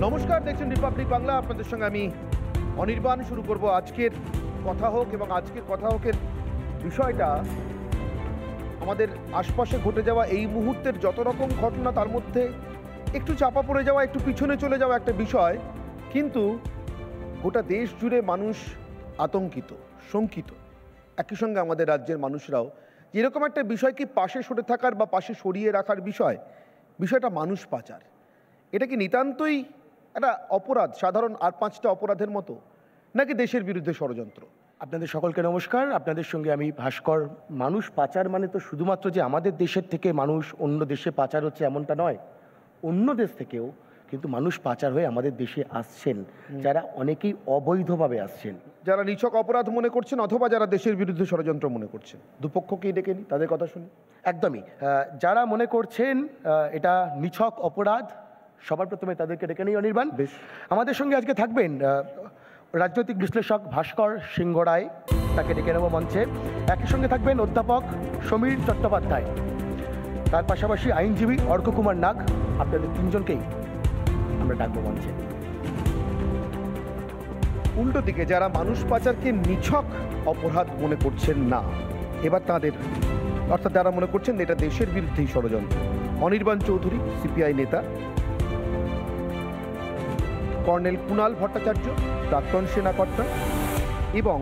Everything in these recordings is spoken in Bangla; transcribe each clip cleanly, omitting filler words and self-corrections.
নমস্কার, দেখছেন রিপাবলিক বাংলা। আপনাদের সঙ্গে আমি অনির্বাণ। শুরু করব আজকের কথা হোক। এবং আজকের কথা হোকের বিষয়টা আমাদের আশপাশে ঘটে যাওয়া এই মুহূর্তের যত রকম ঘটনা, তার মধ্যে একটু চাপা পড়ে যাওয়া, একটু পিছনে চলে যাওয়া একটা বিষয়, কিন্তু গোটা দেশ জুড়ে মানুষ আতঙ্কিত, শঙ্কিত। একই সঙ্গে আমাদের রাজ্যের মানুষরাও এরকম একটা বিষয় কি পাশে সরে থাকার বা পাশে সরিয়ে রাখার বিষয়টা মানুষ পাচার। এটা কি নিতান্তই একটা অপরাধ, সাধারণ আর 5টা অপরাধের মতো, নাকি দেশের বিরুদ্ধে ষড়যন্ত্র? আপনাদের সকলকে নমস্কার। আপনাদের সঙ্গে আমি ভাস্কর। মানুষ পাচার মানে তো শুধুমাত্র যে আমাদের দেশের থেকে মানুষ অন্য দেশে পাচার হচ্ছে এমনটা নয়, অন্য দেশ থেকেও কিন্তু মানুষ পাচার হয়ে আমাদের দেশে আসছেন, যারা অনেকেই অবৈধভাবে আসছেন, যারা নিছক অপরাধ মনে করছেন অথবা যারা দেশের বিরুদ্ধে ষড়যন্ত্র মনে করছেন। দুপক্ষকেই ডেকে নিই, তাদের কথা শুনি। একদমই। যারা মনে করছেন এটা নিছক অপরাধ, সবার প্রথমে তাদেরকে ডেকে নিই অনির্বাণ। বেশ। আমাদের সঙ্গে আজকে থাকবেন রাজনৈতিক বিশ্লেষক ভাস্কর সিংহ রায়, তাকে ডেকে নেব মঞ্চে। একই সঙ্গে থাকবেন অধ্যাপক সমীর চট্টোপাধ্যায়, তার পাশাপাশি আইনজীবী অর্ক কুমার নাগ। আপনাদের তিনজনকেই আমরা ডাকবো মঞ্চে। উল্টো দিকে যারা মানুষ পাচারকে নিছক অপরাধ মনে করছেন না, এবার তাদের, অর্থাৎ যারা মনে করছেন এটা দেশের বিরুদ্ধেই ষড়যন্ত্র, অনির্বাণ চৌধুরী সিপিআই নেতা, কর্নেল কুণাল ভট্টাচার্য প্রাক্তন সেনাকর্তা, এবং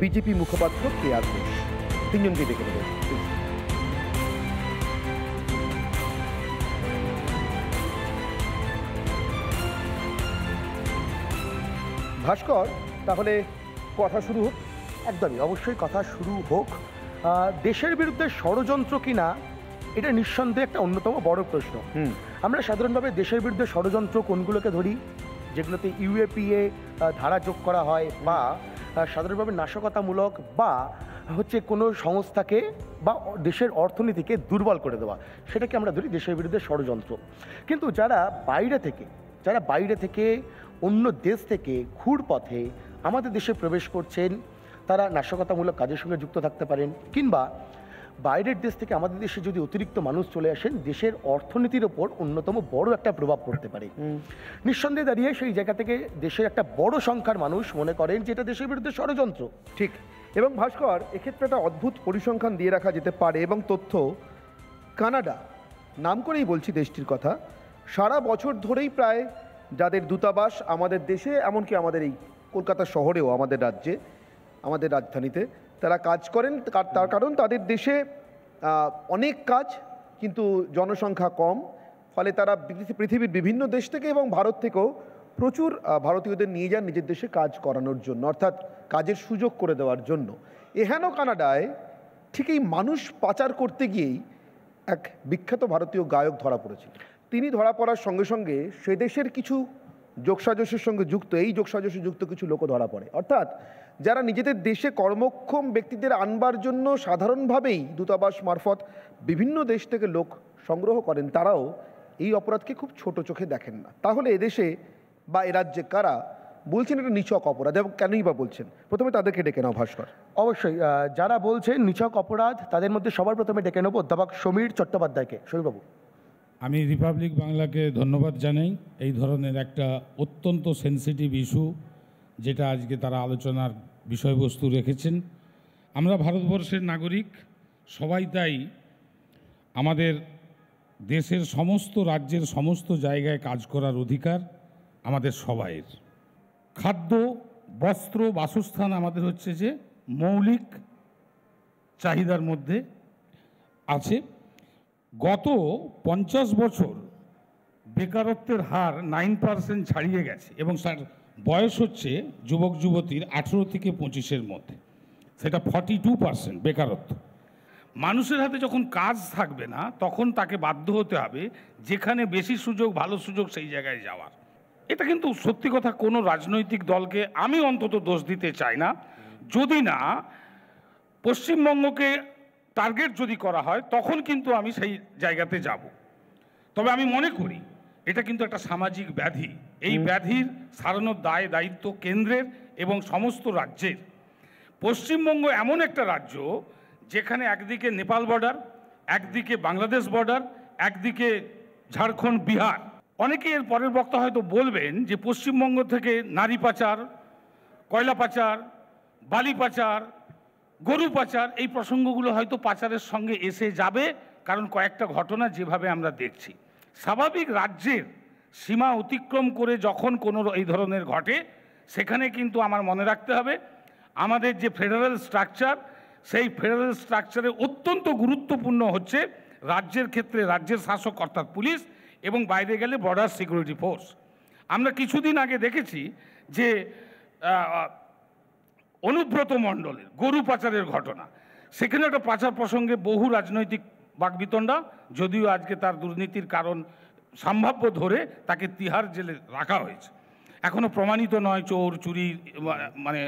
বিজেপি মুখপাত্র কেআর ঘোষ। তিনজনকে ডেকে নেব। ভাস্কর, তাহলে কথা শুরু হোক। একদমই, অবশ্যই কথা শুরু হোক। দেশের বিরুদ্ধে ষড়যন্ত্র কিনা, এটা নিঃসন্দেহে একটা অন্যতম বড় প্রশ্ন। আমরা সাধারণভাবে দেশের বিরুদ্ধে ষড়যন্ত্র কোনগুলোকে ধরি? যেগুলোতে ইউএপিএ ধারা যোগ করা হয়, বা সাধারণভাবে নাশকতামূলক, বা হচ্ছে কোনো সংস্থাকে বা দেশের অর্থনীতিকে দুর্বল করে দেওয়া, সেটাকে আমরা ধরি দেশের বিরুদ্ধে ষড়যন্ত্র। কিন্তু যারা বাইরে থেকে অন্য দেশ থেকে ঘুরপথে আমাদের দেশে প্রবেশ করছেন, তারা নাশকতামূলক কাজের সঙ্গে যুক্ত থাকতে পারেন, কিংবা বাইরের দেশ থেকে আমাদের দেশে যদি অতিরিক্ত মানুষ চলে আসেন, দেশের অর্থনীতির ওপর অন্যতম বড় একটা প্রভাব পড়তে পারে। নিঃসন্দেহে দাঁড়িয়ে সেই জায়গা থেকে দেশের একটা বড় সংখ্যার মানুষ মনে করেন যে এটা দেশের বিরুদ্ধে ষড়যন্ত্র। ঠিক। এবং ভাস্কর, এক্ষেত্রে একটা অদ্ভুত পরিসংখ্যান দিয়ে রাখা যেতে পারে এবং তথ্য, কানাডা, নাম করেই বলছি দেশটির কথা, সারা বছর ধরেই প্রায় যাদের দূতাবাস আমাদের দেশে, এমনকি আমাদের এই কলকাতা শহরেও, আমাদের রাজ্যে, আমাদের রাজধানীতে তারা কাজ করেন, তার কারণ তাদের দেশে অনেক কাজ, কিন্তু জনসংখ্যা কম, ফলে তারা পৃথিবীর বিভিন্ন দেশ থেকে এবং ভারত থেকেও প্রচুর ভারতীয়দের নিয়ে যান নিজের দেশে কাজ করানোর জন্য, অর্থাৎ কাজের সুযোগ করে দেওয়ার জন্য। এহেন কানাডায় ঠিক এই মানুষ পাচার করতে গিয়েই এক বিখ্যাত ভারতীয় গায়ক ধরা পড়েছিল। তিনি ধরা পড়ার সঙ্গে সঙ্গে সে দেশের কিছু যোগসাজশের সঙ্গে যুক্ত, এই যোগসাজশে যুক্ত কিছু লোকও ধরা পড়ে। অর্থাৎ যারা নিজেদের দেশে কর্মক্ষম ব্যক্তিদের আনবার জন্য সাধারণভাবেই দূতাবাস মারফত বিভিন্ন দেশ থেকে লোক সংগ্রহ করেন, তারাও এই অপরাধকে খুব ছোট চোখে দেখেন না। তাহলে এদেশে বা এ রাজ্যে কারা বলছেন এটা নিছক অপরাধ, এবং কেনই বা বলছেন? প্রথমে তাদেরকে ডেকে নাও ভাস্কর। অবশ্যই, যারা বলছেন নিছক অপরাধ, তাদের মধ্যে সবার প্রথমে ডেকে নেব অধ্যাপক সমীর চট্টোপাধ্যায়কে। সমীরবাবু। আমি রিপাবলিক বাংলাকে ধন্যবাদ জানাই এই ধরনের একটা অত্যন্ত সেন্সিটিভ ইস্যু, যেটা আজকে তারা আলোচনার বিষয়বস্তু রেখেছেন। আমরা ভারতবর্ষের নাগরিক, সবাই তাই আমাদের দেশের সমস্ত রাজ্যের সমস্ত জায়গায় কাজ করার অধিকার আমাদের সবাইয়ের। খাদ্য, বস্ত্র, বাসস্থান আমাদের হচ্ছে যে মৌলিক চাহিদার মধ্যে আছে। গত 50 বছর বেকারত্বের হার 9% ছাড়িয়ে গেছে, এবং তার বয়স হচ্ছে যুবক যুবতীর 18 থেকে 25-এর মধ্যে, সেটা 42% বেকারত্ব। মানুষের হাতে যখন কাজ থাকবে না, তখন তাকে বাধ্য হতে হবে যেখানে বেশি সুযোগ, ভালো সুযোগ, সেই জায়গায় যাওয়ার। এটা কিন্তু সত্যি কথা কোনো রাজনৈতিক দলকে আমি অন্তত দোষ দিতে চাই না, যদি না পশ্চিমবঙ্গকে টার্গেট যদি করা হয়, তখন কিন্তু আমি সেই জায়গাতে যাব। তবে আমি মনে করি এটা কিন্তু একটা সামাজিক ব্যাধি। এই ব্যাধির সারানোর দায় দায়িত্ব কেন্দ্রের এবং সমস্ত রাজ্যের। পশ্চিমবঙ্গ এমন একটা রাজ্য যেখানে একদিকে নেপাল বর্ডার, একদিকে বাংলাদেশ বর্ডার, একদিকে ঝাড়খণ্ড, বিহার, অনেকে এর পরের বক্তা হয়তো বলবেন যে পশ্চিমবঙ্গ থেকে নারী পাচার, কয়লা পাচার, বালি পাচার, গরু পাচার, এই প্রসঙ্গগুলো হয়তো পাচারের সঙ্গে এসে যাবে, কারণ কয়েকটা ঘটনা যেভাবে আমরা দেখছি। স্বাভাবিক রাজ্যের সীমা অতিক্রম করে যখন কোনো এই ধরনের ঘটে, সেখানে কিন্তু আমার মনে রাখতে হবে আমাদের যে ফেডারেল স্ট্রাকচার, সেই ফেডারেল স্ট্রাকচারে অত্যন্ত গুরুত্বপূর্ণ হচ্ছে রাজ্যের ক্ষেত্রে রাজ্যের শাসক অর্থাৎ পুলিশ, এবং বাইরে গেলে বর্ডার সিকিউরিটি ফোর্স। আমরা কিছুদিন আগে দেখেছি যে অনুব্রত মণ্ডলের গরু পাচারের ঘটনা, সেখানে একটা পাচার প্রসঙ্গে বহু রাজনৈতিক বাকবিতণ্ডা, যদিও আজকে তার দুর্নীতির কারণ সম্ভাব্য ধরে তাকে তিহার জেলে রাখা হয়েছে। এখনও প্রমাণিত নয় চোর চুরি, মানে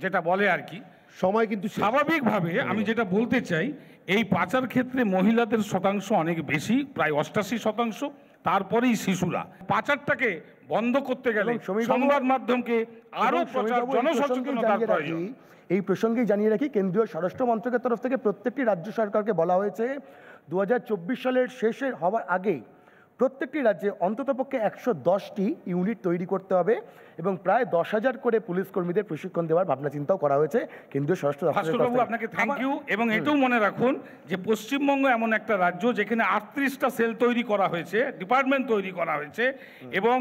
যেটা বলে আর কি। সময় কিন্তু স্বাভাবিকভাবে আমি যেটা বলতে চাই, এই পাচার ক্ষেত্রে মহিলাদের শতাংশ অনেক বেশি, প্রায় 88%। তারপরেই শিশুরা। পাচারটাকে বন্ধ করতে গেলে সংবাদ মাধ্যমকে আরো প্রচার, জনসচেতনতার প্রয়োজন। এই প্রসঙ্গে জানিয়ে রাখি, কেন্দ্রীয় স্বরাষ্ট্র মন্ত্রকের তরফ থেকে প্রত্যেকটি রাজ্য সরকারকে বলা হয়েছে 2024 সালের শেষের হওয়ার আগেই প্রত্যেকটি রাজ্যে অন্ততপক্ষে 110টি ইউনিট তৈরি করতে হবে এবং প্রায় 10,000 করে পুলিশ কর্মীদের প্রশিক্ষণ দেওয়ার ভাবনা চিন্তাও করা হয়েছে কেন্দ্রীয় স্বরাষ্ট্র ভাস্করবাবু, আপনাকে থ্যাংক ইউ। এবং এটাও মনে রাখুন যে পশ্চিমবঙ্গ এমন একটা রাজ্য যেখানে 38টা সেল তৈরি করা হয়েছে, ডিপার্টমেন্ট তৈরি করা হয়েছে, এবং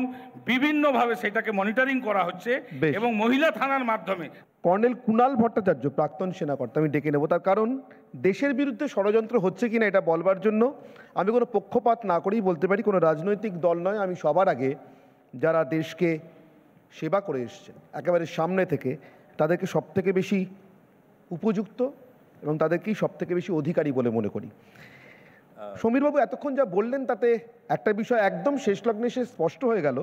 বিভিন্নভাবে সেটাকে মনিটরিং করা হচ্ছে, এবং মহিলা থানার মাধ্যমে। কর্নেল কুণাল ভট্টাচার্য, প্রাক্তন সেনাকর্তা, আমি ডেকে নেব। তার কারণ দেশের বিরুদ্ধে ষড়যন্ত্র হচ্ছে কিনা এটা বলবার জন্য আমি কোনো পক্ষপাত না করেই বলতে পারি, কোনো রাজনৈতিক দল নয়, আমি সবার আগে যারা দেশকে সেবা করে এসছেন একেবারে সামনে থেকে, তাদেরকে সবথেকে বেশি উপযুক্ত এবং তাদেরকেই সবথেকে বেশি অধিকারী বলে মনে করি। সমীরবাবু এতক্ষণ যা বললেন তাতে একটা বিষয় একদম শেষ লগ্নে এসে স্পষ্ট হয়ে গেল।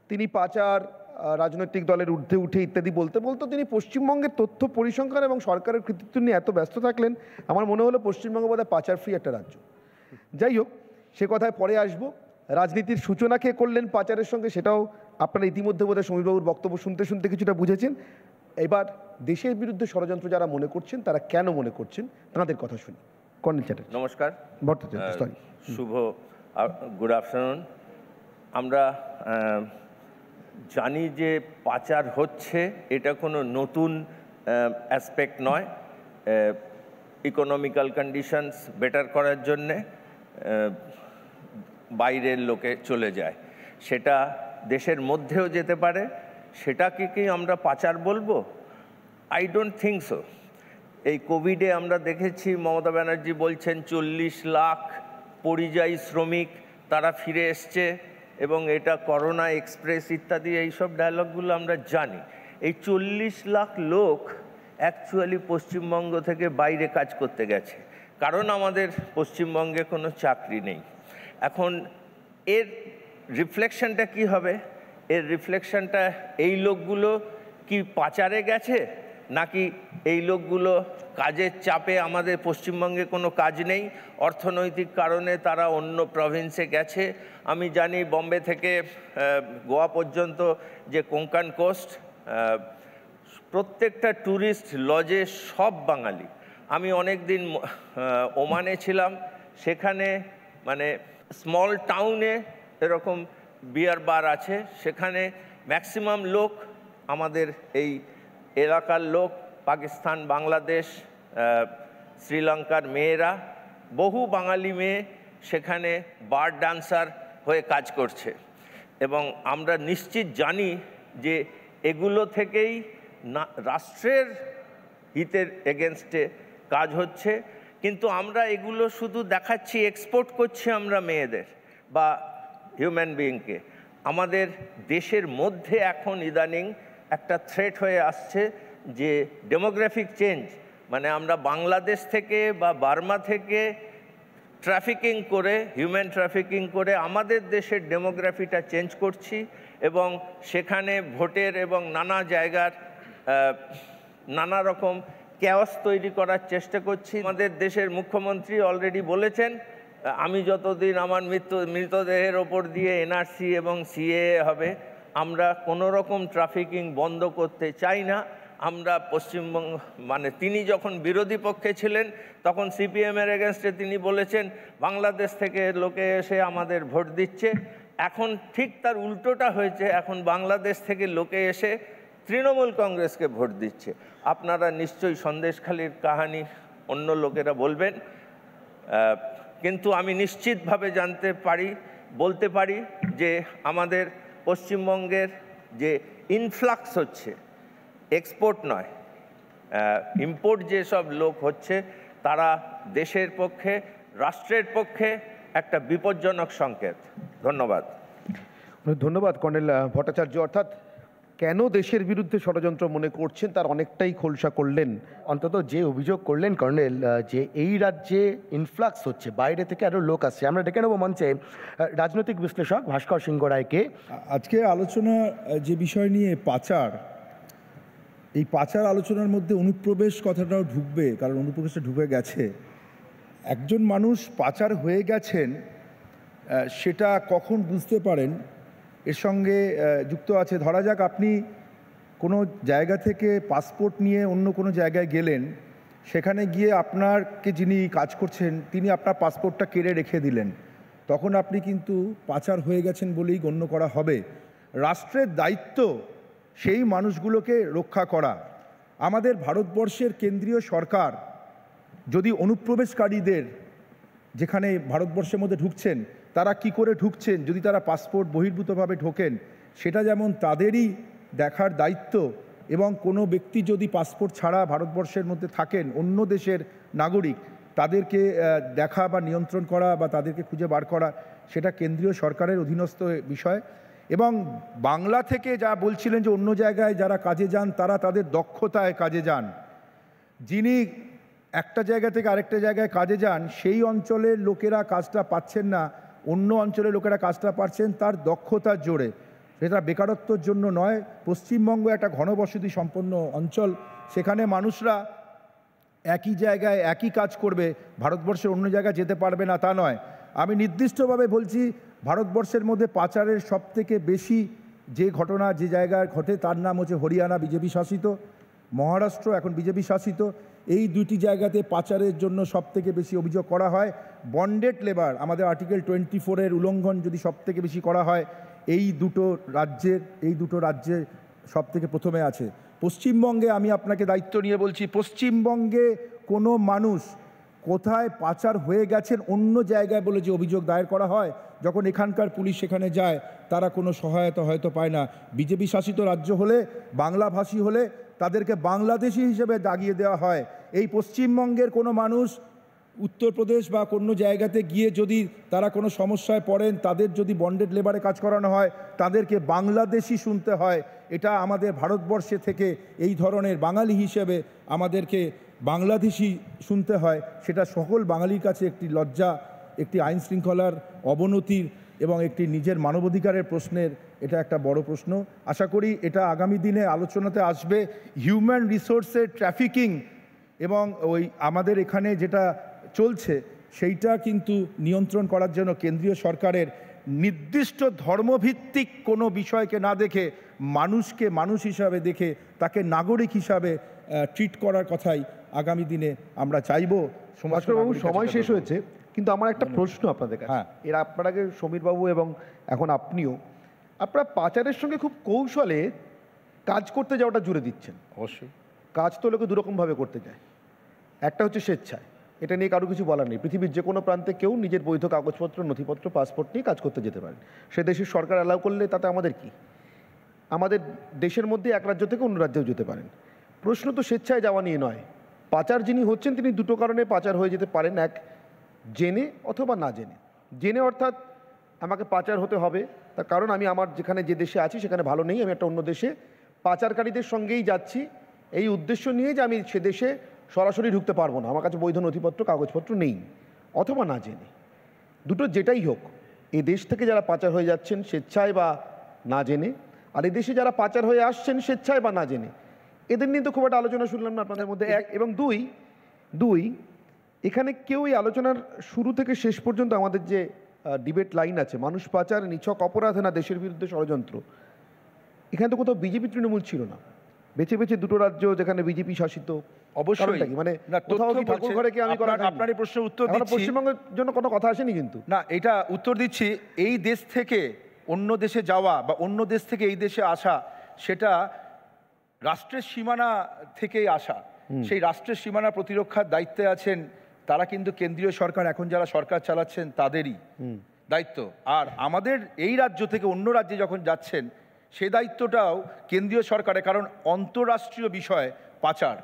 তিনি পাচার, রাজনৈতিক দলের ঊর্ধ্বে উঠে ইত্যাদি বলতে বলতে তিনি পশ্চিমবঙ্গের তথ্য পরিসংখ্যান এবং সরকারের কৃতিত্ব নিয়ে এত ব্যস্ত থাকলেন, আমার মনে হলো পশ্চিমবঙ্গ বোধহয় পাচার ফ্রি একটা রাজ্য। যাই হোক, সে কথায় পরে আসবো। রাজনীতির সূচনা কে করলেন পাচারের সঙ্গে, সেটাও আপনারা ইতিমধ্যে বোধহয় সমীরবাবুর বক্তব্য শুনতে শুনতে কিছুটা বুঝেছেন। এবার দেশের বিরুদ্ধে ষড়যন্ত্র যারা মনে করছেন তারা কেন মনে করছেন তাদের কথা শুনি। কর্নেল চ্যাটার্জি। নমস্কার। ভট্টাচার্য, সরি। শুভ গুড আফটারনুন। আমরা জানি যে পাচার হচ্ছে, এটা কোনো নতুন অ্যাসপেক্ট নয়। ইকোনমিক্যাল কন্ডিশনস বেটার করার জন্যে বাইরের লোকে চলে যায়, সেটা দেশের মধ্যেও যেতে পারে। সেটাকে কি আমরা পাচার বলবো? I don't think so. এই কোভিডে আমরা দেখেছি মমতা ব্যানার্জি বলছেন 40 লাখ পরিযায়ী শ্রমিক তারা ফিরে এসছে, এবং এটা করোনা এক্সপ্রেস ইত্যাদি এইসব ডায়লগগুলো আমরা জানি। এই 40 লাখ লোক অ্যাকচুয়ালি পশ্চিমবঙ্গ থেকে বাইরে কাজ করতে গেছে, কারণ আমাদের পশ্চিমবঙ্গে কোনো চাকরি নেই। এখন এর রিফ্লেকশনটা কি হবে? এর রিফ্লেকশনটা এই লোকগুলো কি পাচারে গেছে, নাকি এই লোকগুলো কাজের চাপে, আমাদের পশ্চিমবঙ্গে কোনো কাজ নেই, অর্থনৈতিক কারণে তারা অন্য প্রভিন্সে গেছে? আমি জানি বম্বে থেকে গোয়া পর্যন্ত যে কোঙ্কণ কোস্ট, প্রত্যেকটা ট্যুরিস্ট লজে সব বাঙালি। আমি অনেক দিন ওমানে ছিলাম, সেখানে মানে স্মল টাউনে এরকম বিয়ার বার আছে, সেখানে ম্যাক্সিমাম লোক আমাদের এই এলাকার লোক, পাকিস্তান, বাংলাদেশ, শ্রীলঙ্কার মেয়েরা, বহু বাঙালি মেয়ে সেখানে বার ডান্সার হয়ে কাজ করছে। এবং আমরা নিশ্চিত জানি যে এগুলো থেকেই রাষ্ট্রের হিতের এগেনস্টে কাজ হচ্ছে, কিন্তু আমরা এগুলো শুধু দেখাচ্ছি, এক্সপোর্ট করছি আমরা মেয়েদের বা হিউম্যান বিইংকে। আমাদের দেশের মধ্যে এখন ইদানিং একটা থ্রেট হয়ে আসছে যে ডেমোগ্রাফিক চেঞ্জ, মানে আমরা বাংলাদেশ থেকে বা বার্মা থেকে ট্রাফিকিং করে, হিউম্যান ট্রাফিকিং করে আমাদের দেশের ডেমোগ্রাফিটা চেঞ্জ করছি, এবং সেখানে ভোটের এবং নানা জায়গার নানা রকম ক্যাওস তৈরি করার চেষ্টা করছি। আমাদের দেশের মুখ্যমন্ত্রী অলরেডি বলেছেন, আমি যতদিন আমার মৃতদেহের ওপর দিয়ে এনআরসি এবং সিএএ হবে, আমরা কোনো রকম ট্রাফিকিং বন্ধ করতে চাই না। আমরা পশ্চিমবঙ্গ মানে তিনি যখন বিরোধী পক্ষে ছিলেন তখন সিপিএমের এগেনস্টে তিনি বলেছেন বাংলাদেশ থেকে লোকে এসে আমাদের ভোট দিচ্ছে। এখন ঠিক তার উল্টোটা হয়েছে, এখন বাংলাদেশ থেকে লোকে এসে তৃণমূল কংগ্রেসকে ভোট দিচ্ছে। আপনারা নিশ্চয়ই সন্দেশখালির কাহিনী অন্য লোকেরা বলবেন, কিন্তু আমি নিশ্চিতভাবে বলতে পারি যে আমাদের পশ্চিমবঙ্গের যে ইনফ্লাক্স হচ্ছে, এক্সপোর্ট নয় ইম্পোর্ট যেসব লোক হচ্ছে, তারা দেশের পক্ষে, রাষ্ট্রের পক্ষে একটা বিপজ্জনক সংকেত। ধন্যবাদ। ধন্যবাদ কর্নেল ভট্টাচার্য। অর্থাৎ কেন দেশের বিরুদ্ধে ষড়যন্ত্র মনে করছেন তার অনেকটাই খোলসা করলেন। অন্তত যে অভিযোগ করলেন কর্নেল, যে এই রাজ্যে ইনফ্লাক্স হচ্ছে, বাইরে থেকে আরও লোক আসছে। আমরা ডেকে নেব মঞ্চে রাজনৈতিক বিশ্লেষক ভাস্কর সিংহ রায়কে। আজকে আলোচনা যে বিষয় নিয়ে পাচার, এই পাচার আলোচনার মধ্যে অনুপ্রবেশ কথাটাও ঢুকবে, কারণ অনুপ্রবেশটা ঢুকে গেছে। একজন মানুষ পাচার হয়ে গেছেন সেটা কখন বুঝতে পারেন, এর সঙ্গে যুক্ত আছে, ধরা যাক আপনি কোনো জায়গা থেকে পাসপোর্ট নিয়ে অন্য কোনো জায়গায় গেলেন, সেখানে গিয়ে আপনাকে যিনি কাজ করছেন তিনি আপনার পাসপোর্টটা কেড়ে রেখে দিলেন, তখন আপনি কিন্তু পাচার হয়ে গেছেন বলেই গণ্য করা হবে। রাষ্ট্রের দায়িত্ব সেই মানুষগুলোকে রক্ষা করা। আমাদের ভারতবর্ষের কেন্দ্রীয় সরকার যদি অনুপ্রবেশকারীদের, যেখানে ভারতবর্ষের মধ্যে ঢুকছেন তারা কি করে ঢুকছেন, যদি তারা পাসপোর্ট বহির্ভূতভাবে ঢোকেন, সেটা যেমন তাদেরই দেখার দায়িত্ব, এবং কোনো ব্যক্তি যদি পাসপোর্ট ছাড়া ভারতবর্ষের মধ্যে থাকেন, অন্য দেশের নাগরিক, তাদেরকে দেখা বা নিয়ন্ত্রণ করা বা তাদেরকে খুঁজে বার করা, সেটা কেন্দ্রীয় সরকারের অধীনস্থ বিষয়। এবং বাংলা থেকে যা বলছিলেন যে অন্য জায়গায় যারা কাজে যান তারা তাদের দক্ষতায় কাজে যান, যিনি একটা জায়গা থেকে আরেকটা জায়গায় কাজে যান সেই অঞ্চলের লোকেরা কাজটা পাচ্ছেন না, অন্য অঞ্চলের লোকেরা কাজটা পাচ্ছেন তার দক্ষতার জোরে, সেটা বেকারত্বর জন্য নয়। পশ্চিমবঙ্গ একটা ঘনবসতি সম্পন্ন অঞ্চল, সেখানে মানুষরা একই জায়গায় একই কাজ করবে, ভারতবর্ষের অন্য জায়গায় যেতে পারবে না তা নয়। আমি নির্দিষ্টভাবে বলছি, ভারতবর্ষের মধ্যে পাচারের সবথেকে বেশি যে ঘটনা যে জায়গায় ঘটে তার নাম হচ্ছে হরিয়ানা, বিজেপি শাসিত, মহারাষ্ট্র এখন বিজেপি শাসিত। এই দুটি জায়গাতে পাচারের জন্য সবথেকে বেশি অভিযোগ করা হয়। বন্ডেড লেবার, আমাদের আর্টিকেল 24-এর উল্লঙ্ঘন যদি সবথেকে বেশি করা হয়, এই দুটো রাজ্যে সবথেকে প্রথমে আছে। পশ্চিমবঙ্গে আমি আপনাকে দায়িত্ব নিয়ে বলছি, পশ্চিমবঙ্গে কোনো মানুষ কোথায় পাচার হয়ে গেছেন অন্য জায়গায় বলে যে অভিযোগ দায়ের করা হয়, যখন এখানকার পুলিশ সেখানে যায় তারা কোনো সহায়তা হয়তো পায় না। বিজেপি শাসিত রাজ্য হলে, বাংলাভাষী হলে তাদেরকে বাংলাদেশি হিসেবে দাগিয়ে দেওয়া হয়। এই পশ্চিমবঙ্গের কোনো মানুষ উত্তরপ্রদেশ বা কোনো জায়গাতে গিয়ে যদি তারা কোনো সমস্যায় পড়েন, তাদের যদি বন্ডেড লেবারে কাজ করানো হয়, তাদেরকে বাংলাদেশি শুনতে হয়। এটা আমাদের ভারতবর্ষে থেকে এই ধরনের বাঙালি হিসেবে আমাদেরকে বাংলাদেশি শুনতে হয়, সেটা সকল বাঙালির কাছে একটি লজ্জা, একটি আইন শৃঙ্খলার অবনতির এবং একটি নিজের মানবাধিকারের প্রশ্নের এটা একটা বড় প্রশ্ন। আশা করি এটা আগামী দিনে আলোচনাতে আসবে। হিউম্যান রিসোর্সের ট্রাফিকিং এবং ওই আমাদের এখানে যেটা চলছে সেইটা কিন্তু নিয়ন্ত্রণ করার জন্য কেন্দ্রীয় সরকারের নির্দিষ্ট ধর্মভিত্তিক কোনো বিষয়কে না দেখে মানুষকে মানুষ হিসাবে দেখে তাকে নাগরিক হিসাবে ট্রিট করার কথাই আগামী দিনে আমরা চাইব। ভাস্করবাবু, সময় শেষ হয়েছে, কিন্তু আমার একটা প্রশ্ন আপনাদের কাছে। এর আপনাকে সমীরবাবু এবং এখন আপনিও, আপনারা পাচারের সঙ্গে খুব কৌশলে কাজ করতে যাওয়াটা জুড়ে দিচ্ছেন। অবশ্যই কাজ তো লোকে দুরকমভাবে করতে যায়, একটা হচ্ছে স্বেচ্ছায়, এটা নিয়ে কারো কিছু বলার নেই। পৃথিবীর যে কোনো প্রান্তে কেউ নিজের বৈধ কাগজপত্র, নথিপত্র, পাসপোর্ট নিয়ে কাজ করতে যেতে পারেন। সে দেশের সরকার অ্যালাউ করলে তাতে আমাদের কি? আমাদের দেশের মধ্যে এক রাজ্য থেকে অন্য রাজ্যেও যেতে পারেন। প্রশ্ন তো স্বেচ্ছায় যাওয়া নিয়ে নয়। পাচার যিনি হচ্ছেন তিনি দুটো কারণে পাচার হয়ে যেতে পারেন, এক জেনে অথবা না জেনে। জেনে অর্থাৎ আমাকে পাচার হতে হবে তার কারণ আমি আমার যেখানে যে দেশে আছি সেখানে ভালো নেই, আমি একটা অন্য দেশে পাচারকারীদের সঙ্গেই যাচ্ছি এই উদ্দেশ্য নিয়ে যে আমি সে দেশে সরাসরি ঢুকতে পারবো না, আমার কাছে বৈধ নথিপত্র কাগজপত্র নেই। অথবা না জেনে, দুটো যেটাই হোক, এই দেশ থেকে যারা পাচার হয়ে যাচ্ছেন স্বেচ্ছায় বা না জেনে, আর এই দেশে যারা পাচার হয়ে আসছেন স্বেচ্ছায় বা না জেনে, এদের নিয়ে তো খুব একটা আলোচনা শুনলাম না আপনাদের মধ্যে। এক এবং দুই এখানে কেউ এই আলোচনার শুরু থেকে শেষ পর্যন্ত আমাদের যে ডিবেট লাইন আছে, মানুষ পাচার নিছক অপরাধ না দেশের বিরুদ্ধে ষড়যন্ত্র, এখানে তো কোথাও বিজেপি তৃণমূল ছিল না। বেছে বেছে দুটো রাজ্য যেখানে বিজেপি শাসিত, অবশ্যই কারণটা কি? মানে না, কোথাও কি তথ্য ঠাকুর বলছে, ঘরে কি আমি করা আপনার এই প্রশ্নের উত্তর দিচ্ছি। পশ্চিমবঙ্গের জন্য কোনো কথা আসেনি কিন্তু। না, এটা উত্তর দিচ্ছি, এই দেশ থেকে অন্য দেশে যাওয়া বা অন্য দেশ থেকে এই দেশে আসা, সেটা রাষ্ট্রের সীমানা থেকেই আসা। সেই রাষ্ট্রের সীমানা প্রতিরক্ষার দায়িত্বে আছেন তারা কিন্তু কেন্দ্রীয় সরকার, এখন যারা সরকার চালাচ্ছেন তাদেরই দায়িত্ব। আর আমাদের এই রাজ্য থেকে অন্য রাজ্যে যখন যাচ্ছেন সেই দায়িত্বটাও কেন্দ্রীয় সরকারের, কারণ অন্তর্রাষ্ট্রীয় বিষয় পাচার।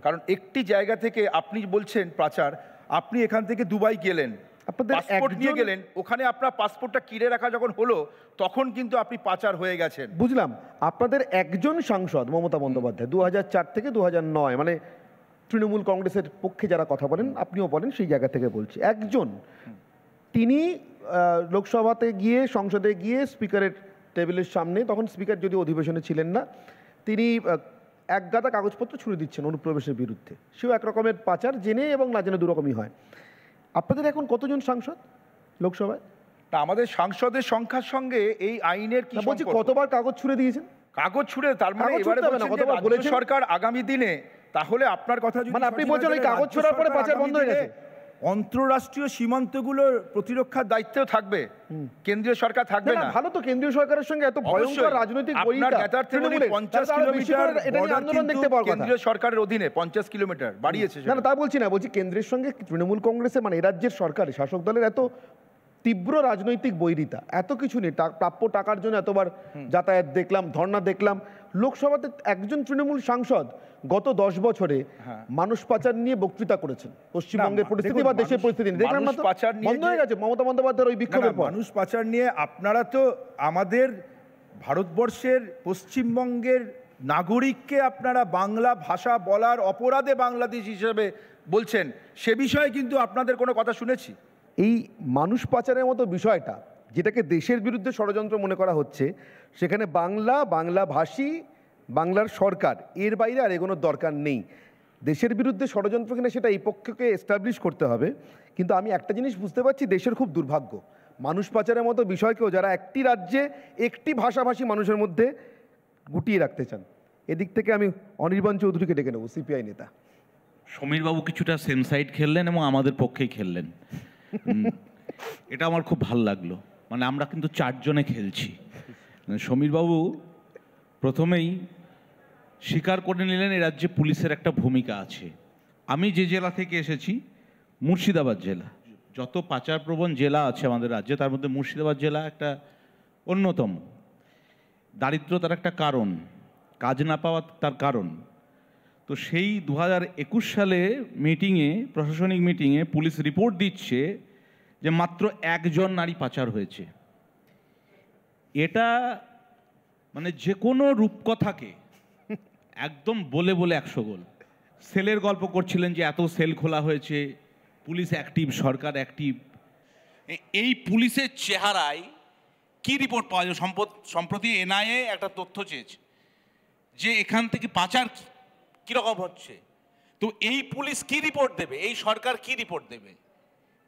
কারণ একটি জায়গা থেকে আপনি বলছেন পাচার, আপনি এখান থেকে দুবাই গেলেন, আপনাদের পাসপোর্ট নিয়ে একজন- গেলেন, ওখানে আপনার পাসপোর্টটা কিনে রাখা যখন হলো তখন কিন্তু আপনি পাচার হয়ে গেছেন। বুঝলাম। আপনাদের একজন সাংসদ মমতা বন্দ্যোপাধ্যায় 2004 থেকে 2009, মানে তৃণমূল কংগ্রেসের পক্ষে যারা কথা বলেন, আপনিও বলেন, সেই জায়গা থেকে বলছি, একজন, তিনি লোকসভাতে গিয়ে, সংসদে গিয়ে স্পিকারের টেবিলের সামনে, তখন স্পিকার যদি অধিবেশনে ছিলেন না, তিনি এক গাদা কাগজপত্র ছুড়ে দিচ্ছেন অনুপ্রবেশের বিরুদ্ধে। সেও এক রকমের পাচার, জেনে এবং না জেনে দুরকমই হয়। আপনাদের এখন কতজন সাংসদ লোকসভায়? তা আমাদের সাংসদের সংখ্যার সঙ্গে এই আইনের কি না, বলছি সম্পর্ক? কতবার কাগজ ছুড়ে দিয়েছেন? কাগজ ছুড়ে, তার মানে কাগজ এবারে ছুড়তে হবে না, বলছেন যে কতবার রাজ্য বলেছেন? সরকার আগামী দিনে, তাহলে আপনার কথা যদি মানে আপনি সঠিক বলছেন হয়, ওই তাহলে কাগজ রাজ্য ছোড়ার পরে সরকার পাচার আগামী বন্ধ হয়ে দিনে গেছে? অন্তর্রাষ্ট্রীয় সীমান্তগুলোর প্রতিরক্ষার দায়িত্বেও থাকবে, কেন্দ্রীয় সরকার থাকবে না, না। ভালো তো, কেন্দ্রীয় সরকারের সঙ্গে এত ভয়ঙ্কর অবশ্যই। রাজনৈতিক আপনার বৈরিতা নেতার থেকে তৃণমূলের, 50 তাহলে আরো বেশি কিলোমিটার করে এটা নিয়ে border আন্দোলন দেখতে কিন্তু পাওয়ার কথা। কেন্দ্রীয় সরকারের অধীনে 50 কিলোমিটার বাড়িয়েছে না সেটা। না, তা বলছি না, বলছি কেন্দ্রের সঙ্গে তৃণমূল কংগ্রেসে, মানে এ রাজ্যের সরকার, শাসক দলের এত তীব্র রাজনৈতিক বৈরিতা, এত কিছু নেই, প্রাপ্য টাকার জন্য এতবার যাতায়াত দেখলাম, ধর্ণা দেখলাম। লোকসভাতে একজন তৃণমূল সাংসদ গত 10 বছরে মানুষ পাচার নিয়ে বক্তৃতা করেছেন, পশ্চিমবঙ্গের না, পরিস্থিতি দেখুন, বা দেশের মানুষ- পরিস্থিতি নিয়ে। দেখলাম না মানুষ তো, পাচার নিয়ে বন্ধ হয়ে যে- গেছে মমতা বন্দ্যোপাধ্যায়ের ওই না, বিক্ষোভের পর। মানুষ পাচার নিয়ে আপনারা তো আমাদের ভারতবর্ষের পশ্চিমবঙ্গের নাগরিককে আপনারা বাংলা ভাষা বলার অপরাধে বাংলাদেশ হিসেবে বলছেন, সে বিষয়ে কিন্তু আপনাদের কোনো কথা শুনেছি? এই মানুষ পাচারের মতো বিষয়টা, যেটাকে দেশের বিরুদ্ধে ষড়যন্ত্র মনে করা হচ্ছে, সেখানে বাংলাভাষী, বাংলার সরকার, এর বাইরে আর এগোনোর দরকার নেই। দেশের বিরুদ্ধে ষড়যন্ত্র কিনা সেটা এই পক্ষকে এস্টাবলিশ করতে হবে। কিন্তু আমি একটা জিনিস বুঝতে পারছি, দেশের খুব দুর্ভাগ্য, মানুষ পাচারের মতো বিষয়কেও যারা একটি রাজ্যে একটি ভাষাভাষী মানুষের মধ্যে গুটিয়ে রাখতে চান। এদিক থেকে আমি অনির্বাণ চৌধুরীকে ডেকে নেব, সিপিআই নেতা। সমীরবাবু কিছুটা সেম সাইড খেললেন এবং আমাদের পক্ষেই খেললেন। এটা আমার খুব ভালো লাগলো। মানে আমরা কিন্তু 4 জনে খেলছি। সমীরবাবু প্রথমেই স্বীকার করে নিলেন এই রাজ্যে পুলিশের একটা ভূমিকা আছে। আমি যে জেলা থেকে এসেছি, মুর্শিদাবাদ জেলা, যত পাচারপ্রবণ জেলা আছে আমাদের রাজ্যে তার মধ্যে মুর্শিদাবাদ জেলা একটা অন্যতম। দারিদ্রতার একটা কারণ, কাজ না পাওয়া তার কারণ। তো সেই 2021 সালে মিটিংয়ে, প্রশাসনিক মিটিংয়ে পুলিশ রিপোর্ট দিচ্ছে যে মাত্র 1 জন নারী পাচার হয়েছে। এটা মানে যে কোনো রূপকথাকে একদম বলে বলে 100 গোল। সেলের গল্প করছিলেন যে এত সেল খোলা হয়েছে, পুলিশ অ্যাক্টিভ, সরকার অ্যাক্টিভ। এই পুলিশের চেহারায় কি রিপোর্ট পাওয়া যায়? সম্প্রতি এনআইএ একটা তথ্য চেয়েছে যে এখান থেকে পাচার কীরকম হচ্ছে। তো এই পুলিশ কি রিপোর্ট দেবে? এই সরকার কি রিপোর্ট দেবে?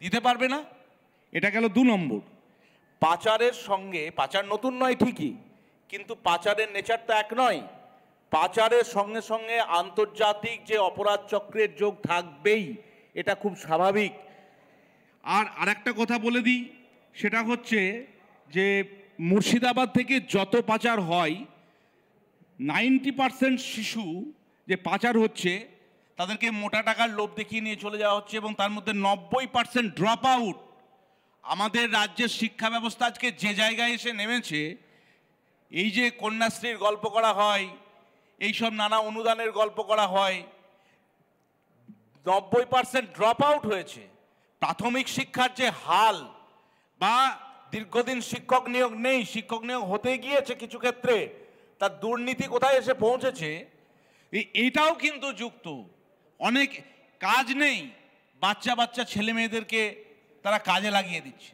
দিতে পারবে না। এটা গেল 2 নম্বর। পাচারের সঙ্গে, পাচার নতুন নয় ঠিকই, কিন্তু পাচারের নেচারটা এক নয়। পাচারের সঙ্গে সঙ্গে আন্তর্জাতিক যে অপরাধ চক্রের যোগ থাকবেই, এটা খুব স্বাভাবিক। আর আরেকটা কথা বলে দিই, সেটা হচ্ছে যে মুর্শিদাবাদ থেকে যত পাচার হয়, 90% শিশু যে পাচার হচ্ছে তাদেরকে মোটা টাকার লোভ দেখিয়ে নিয়ে চলে যাওয়া হচ্ছে এবং তার মধ্যে 90% ড্রপ আউট। আমাদের রাজ্যের শিক্ষা ব্যবস্থা আজকে যে জায়গায় এসে নেমেছে, এই যে কন্যাশ্রীর গল্প করা হয়, এইসব নানা অনুদানের গল্প করা হয়, 90% ড্রপ আউট হয়েছে। প্রাথমিক শিক্ষার যে হাল, বা দীর্ঘদিন শিক্ষক নিয়োগ নেই, শিক্ষক নিয়োগ হতে গিয়েছে কিছু ক্ষেত্রে, তার দুর্নীতি কোথায় এসে পৌঁছেছে, এইটাও কিন্তু যুক্ত। অনেক কাজ নেই, বাচ্চা বাচ্চা ছেলে মেয়েদেরকে তারা কাজে লাগিয়ে দিচ্ছে।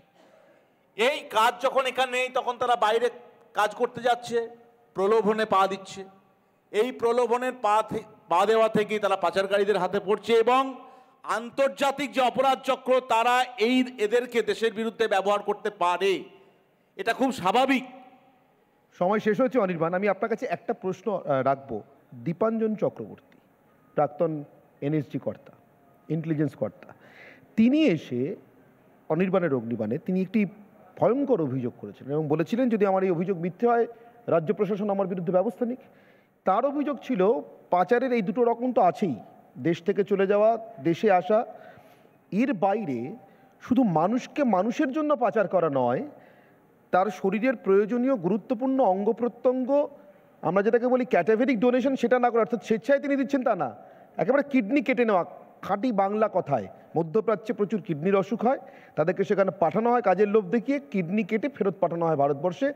এই কাজ যখন এখানে নেই, তখন তারা বাইরে কাজ করতে যাচ্ছে, প্রলোভনে পা দিচ্ছে। এই প্রলোভনের পা দেওয়া থেকেই তারা পাচারকারীদের হাতে পড়ছে এবং আন্তর্জাতিক যে অপরাধ চক্র, তারা এদেরকে দেশের বিরুদ্ধে ব্যবহার করতে পারে। এটা খুব স্বাভাবিক। সময় শেষ হচ্ছে অনির্বাণ, আমি আপনার কাছে একটা প্রশ্ন রাখবো। দীপাঞ্জন চক্রবর্তী, প্রাক্তন এনএসজি কর্তা, ইন্টেলিজেন্স কর্তা, তিনি এসে অনির্বাণের অগ্নিবাণে তিনি একটি ভয়ঙ্কর অভিযোগ করেছিলেন এবং বলেছিলেন যদি আমার এই অভিযোগ মিথ্যে হয় রাজ্য প্রশাসন আমার বিরুদ্ধে ব্যবস্থা নিক। তার অভিযোগ ছিল পাচারের এই দুটো রকম তো আছেই, দেশ থেকে চলে যাওয়া, দেশে আসা, এর বাইরে শুধু মানুষকে মানুষের জন্য পাচার করা নয়, তার শরীরের প্রয়োজনীয় গুরুত্বপূর্ণ অঙ্গ প্রত্যঙ্গ, আমরা যেটাকে বলি ক্যাটাভেরিক ডোনেশন, সেটা না করে, অর্থাৎ স্বেচ্ছায় তিনি দিচ্ছেন তা না, একেবারে কিডনি কেটে নেওয়া, খাঁটি বাংলা কথায়। মধ্যপ্রাচ্যে প্রচুর কিডনির অসুখ হয়, তাদেরকে সেখানে পাঠানো হয় কাজের লোভ দেখিয়ে, কিডনি কেটে ফেরত পাঠানো হয় ভারতবর্ষে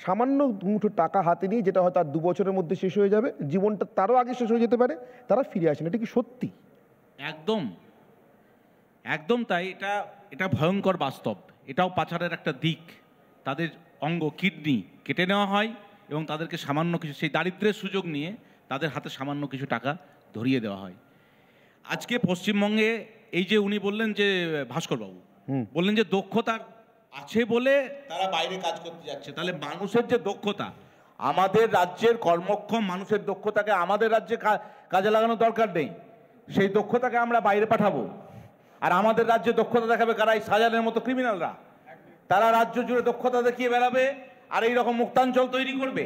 সামান্য মুঠো টাকা হাতে নিয়ে, যেটা হয়তো আর 2 বছরের মধ্যে শেষ হয়ে যাবে, জীবনটা তারও আগে শেষ হয়ে যেতে পারে, তারা ফিরে আসেন। এটা কি সত্যি? একদম একদম তাই। এটা ভয়ঙ্কর বাস্তব, এটাও পাচারের একটা দিক। তাদের অঙ্গ কিডনি কেটে নেওয়া হয় এবং তাদেরকে সামান্য কিছু, সেই দারিদ্র্যের সুযোগ নিয়ে তাদের হাতে সামান্য কিছু টাকা ধরিয়ে দেওয়া হয়। আজকে পশ্চিমবঙ্গে এই যে উনি বললেন যে ভাস্করবাবু বললেন যে দক্ষতার আছে বলে তারা বাইরে কাজ করতে যাচ্ছে, তাহলে মানুষের যে দক্ষতা, আমাদের রাজ্যের কর্মক্ষম মানুষের দক্ষতাকে আমাদের রাজ্যে কাজে লাগানোর দরকার নেই, সেই দক্ষতাকে আমরা বাইরে পাঠাবো। আর আমাদের রাজ্যে দক্ষতা দেখাবে কারা? এই শাহজাহানের মতো ক্রিমিনালরা। তারা রাজ্য জুড়ে দক্ষতা দেখিয়ে বেড়াবে আর এইরকম মুক্তাঞ্চল তৈরি করবে।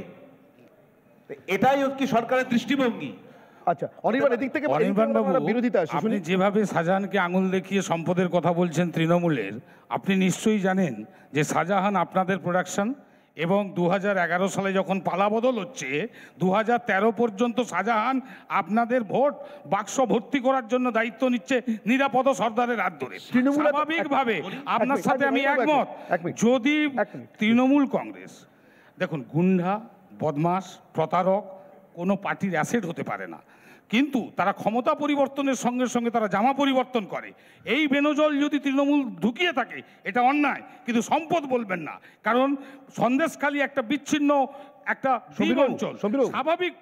এটাই কি সরকারের দৃষ্টিভঙ্গি? আচ্ছা, অনির্বাণ এদিক থেকে বিরোধিতা আসে। আপনি যেভাবে শাহজাহানকে আঙুল দেখিয়ে সম্পদের কথা বলছেন তৃণমূলের, আপনি নিশ্চয়ই জানেন যে শাহজাহান আপনাদের প্রোডাকশন, এবং 2011 সালে যখন পালাবদল হচ্ছে 2013 পর্যন্ত শাহজাহান আপনাদের ভোট বাক্স ভর্তি করার জন্য দায়িত্ব নিচ্ছে নিরাপদ সর্দারের হাত ধরে। স্বাভাবিকভাবে আপনার সাথে আমি একমত। যদি তৃণমূল কংগ্রেস, দেখুন, গুন্ডা, বদমাস, প্রতারক কোনো পার্টির অ্যাসেট হতে পারে না, কিন্তু তারা ক্ষমতা পরিবর্তনের সঙ্গে সঙ্গে তারা জামা পরিবর্তন করে। এই বেনজল যদি তৃণমূল ঢুকিয়ে থাকে এটা অন্যায়, কিন্তু সম্পদ বলবেন না, কারণ সন্দেশখালী একটা বিচ্ছিন্ন একটা দ্বীপ অঞ্চল। স্বাভাবিক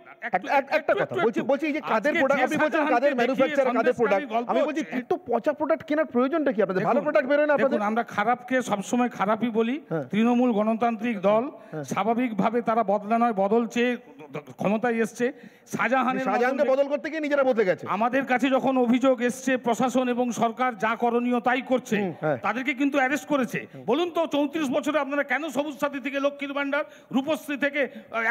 একটা কথা বলছি যে কাদের প্রোডাক্ট আপনি বলছেন, কাদের ম্যানুফ্যাকচার, কাদের প্রোডাক্ট, আমি বলছি এত পচা প্রোডাক্ট কেনার প্রয়োজনটা কি আপনাদের? ভালো প্রোডাক্ট বেরোয় না আপনাদের? আমরা খারাপকে সবসময় খারাপই বলি। তৃণমূল গণতান্ত্রিক দল, স্বাভাবিকভাবে তারা বদলা নয় বদল চেয়ে ক্ষমতায় এসছে। শাহজাহানকে বদল করতে গিয়ে নিজেরা বদলে গেছে। আমাদের কাছে যখন অভিযোগ এসছে, প্রশাসন এবং সরকার যা করণীয় তাই করছে, তাদেরকে কিন্তু অ্যারেস্ট করেছে। বলুন তো 34 বছরে আপনারা কেন সবুজ সাথী থেকে, লক্ষ্মীর ভান্ডার, রূপশ্রী থেকে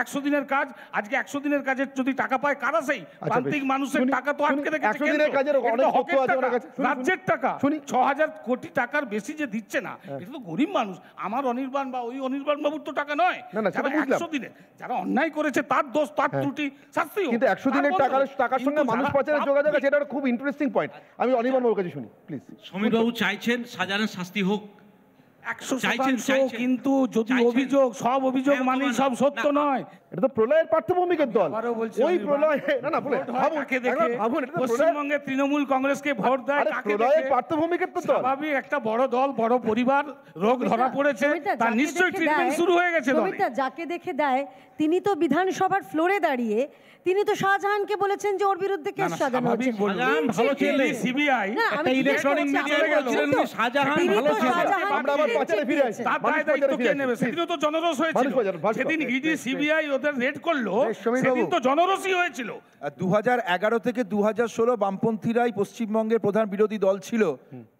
100 দিনের কাজ, আজকে 100 দিনের কাজের যদি টাকা পায় কারা? সেই প্রান্তিক মানুষের টাকা তো আটকে রেখেছে। 100 দিনের কাজের অনেক তথ্য আছে ওনার কাছে। রাজ্যের টাকা 6000 কোটি টাকার বেশি যে দিচ্ছে না, এটা তো গরিব মানুষ। আমার অনির্বাণ বা ওই অনির্বাণ বাবুর তো টাকা নয়। 100 দিনে যারা অন্যায় করেছে তার দোষ, তার ত্রুটি, শাস্তি। কিন্তু 100 দিনের টাকার সঙ্গে মানুষ পাচারের যোগাযোগ আছে, এটা খুব ইন্টারেস্টিং পয়েন্ট। আমি অনির্বাণ বাবুর কাছে শুনি প্লিজ। সমীর বাবু চাইছেন শাহজাহানের শাস্তি হোক, 100%, কিন্তু যদি অভিযোগ, সব অভিযোগ মানে সব সত্য নয়। এটা তো প্রলয়ের পার্থভূমিকের দল। ওই প্রলয় না বলে ভাবুন, পশ্চিমবঙ্গে তৃণমূল কংগ্রেসকে ভোট দেয় প্রলয়ের পার্থভূমিকের তো দল। স্বাভাবিক, একটা বড় দল, বড় পরিবার, রোগ ধরা পড়েছে, তার নিশ্চয়ই ট্রিটমেন্ট শুরু হয়ে গেছে। যাকে দেখে দেয় তিনি তো বিধানসভার ফ্লোরে দাঁড়িয়ে তিনি তো শাহজাহানকে বলেছেন যে ওর বিরুদ্ধে কেস সাজানো হচ্ছে। ভালো ছিল সিবিআই, একটা ইলেকট্রনিক মিডিয়ায় বলছিলেন শাহজাহান ভালো ছিল, আমরা আবার পাচারে ফিরে আসি। তার দায়িত্ব কে নেবে? সেদিন তো জনরোষ হয়েছিল, সেদিন ইডি সিবিআই ওদের রেড করলো, সেদিন তো জনরোষই হয়েছিল। 2011 থেকে 2016 বামপন্থীরাই পশ্চিমবঙ্গের প্রধান বিরোধী দল ছিল।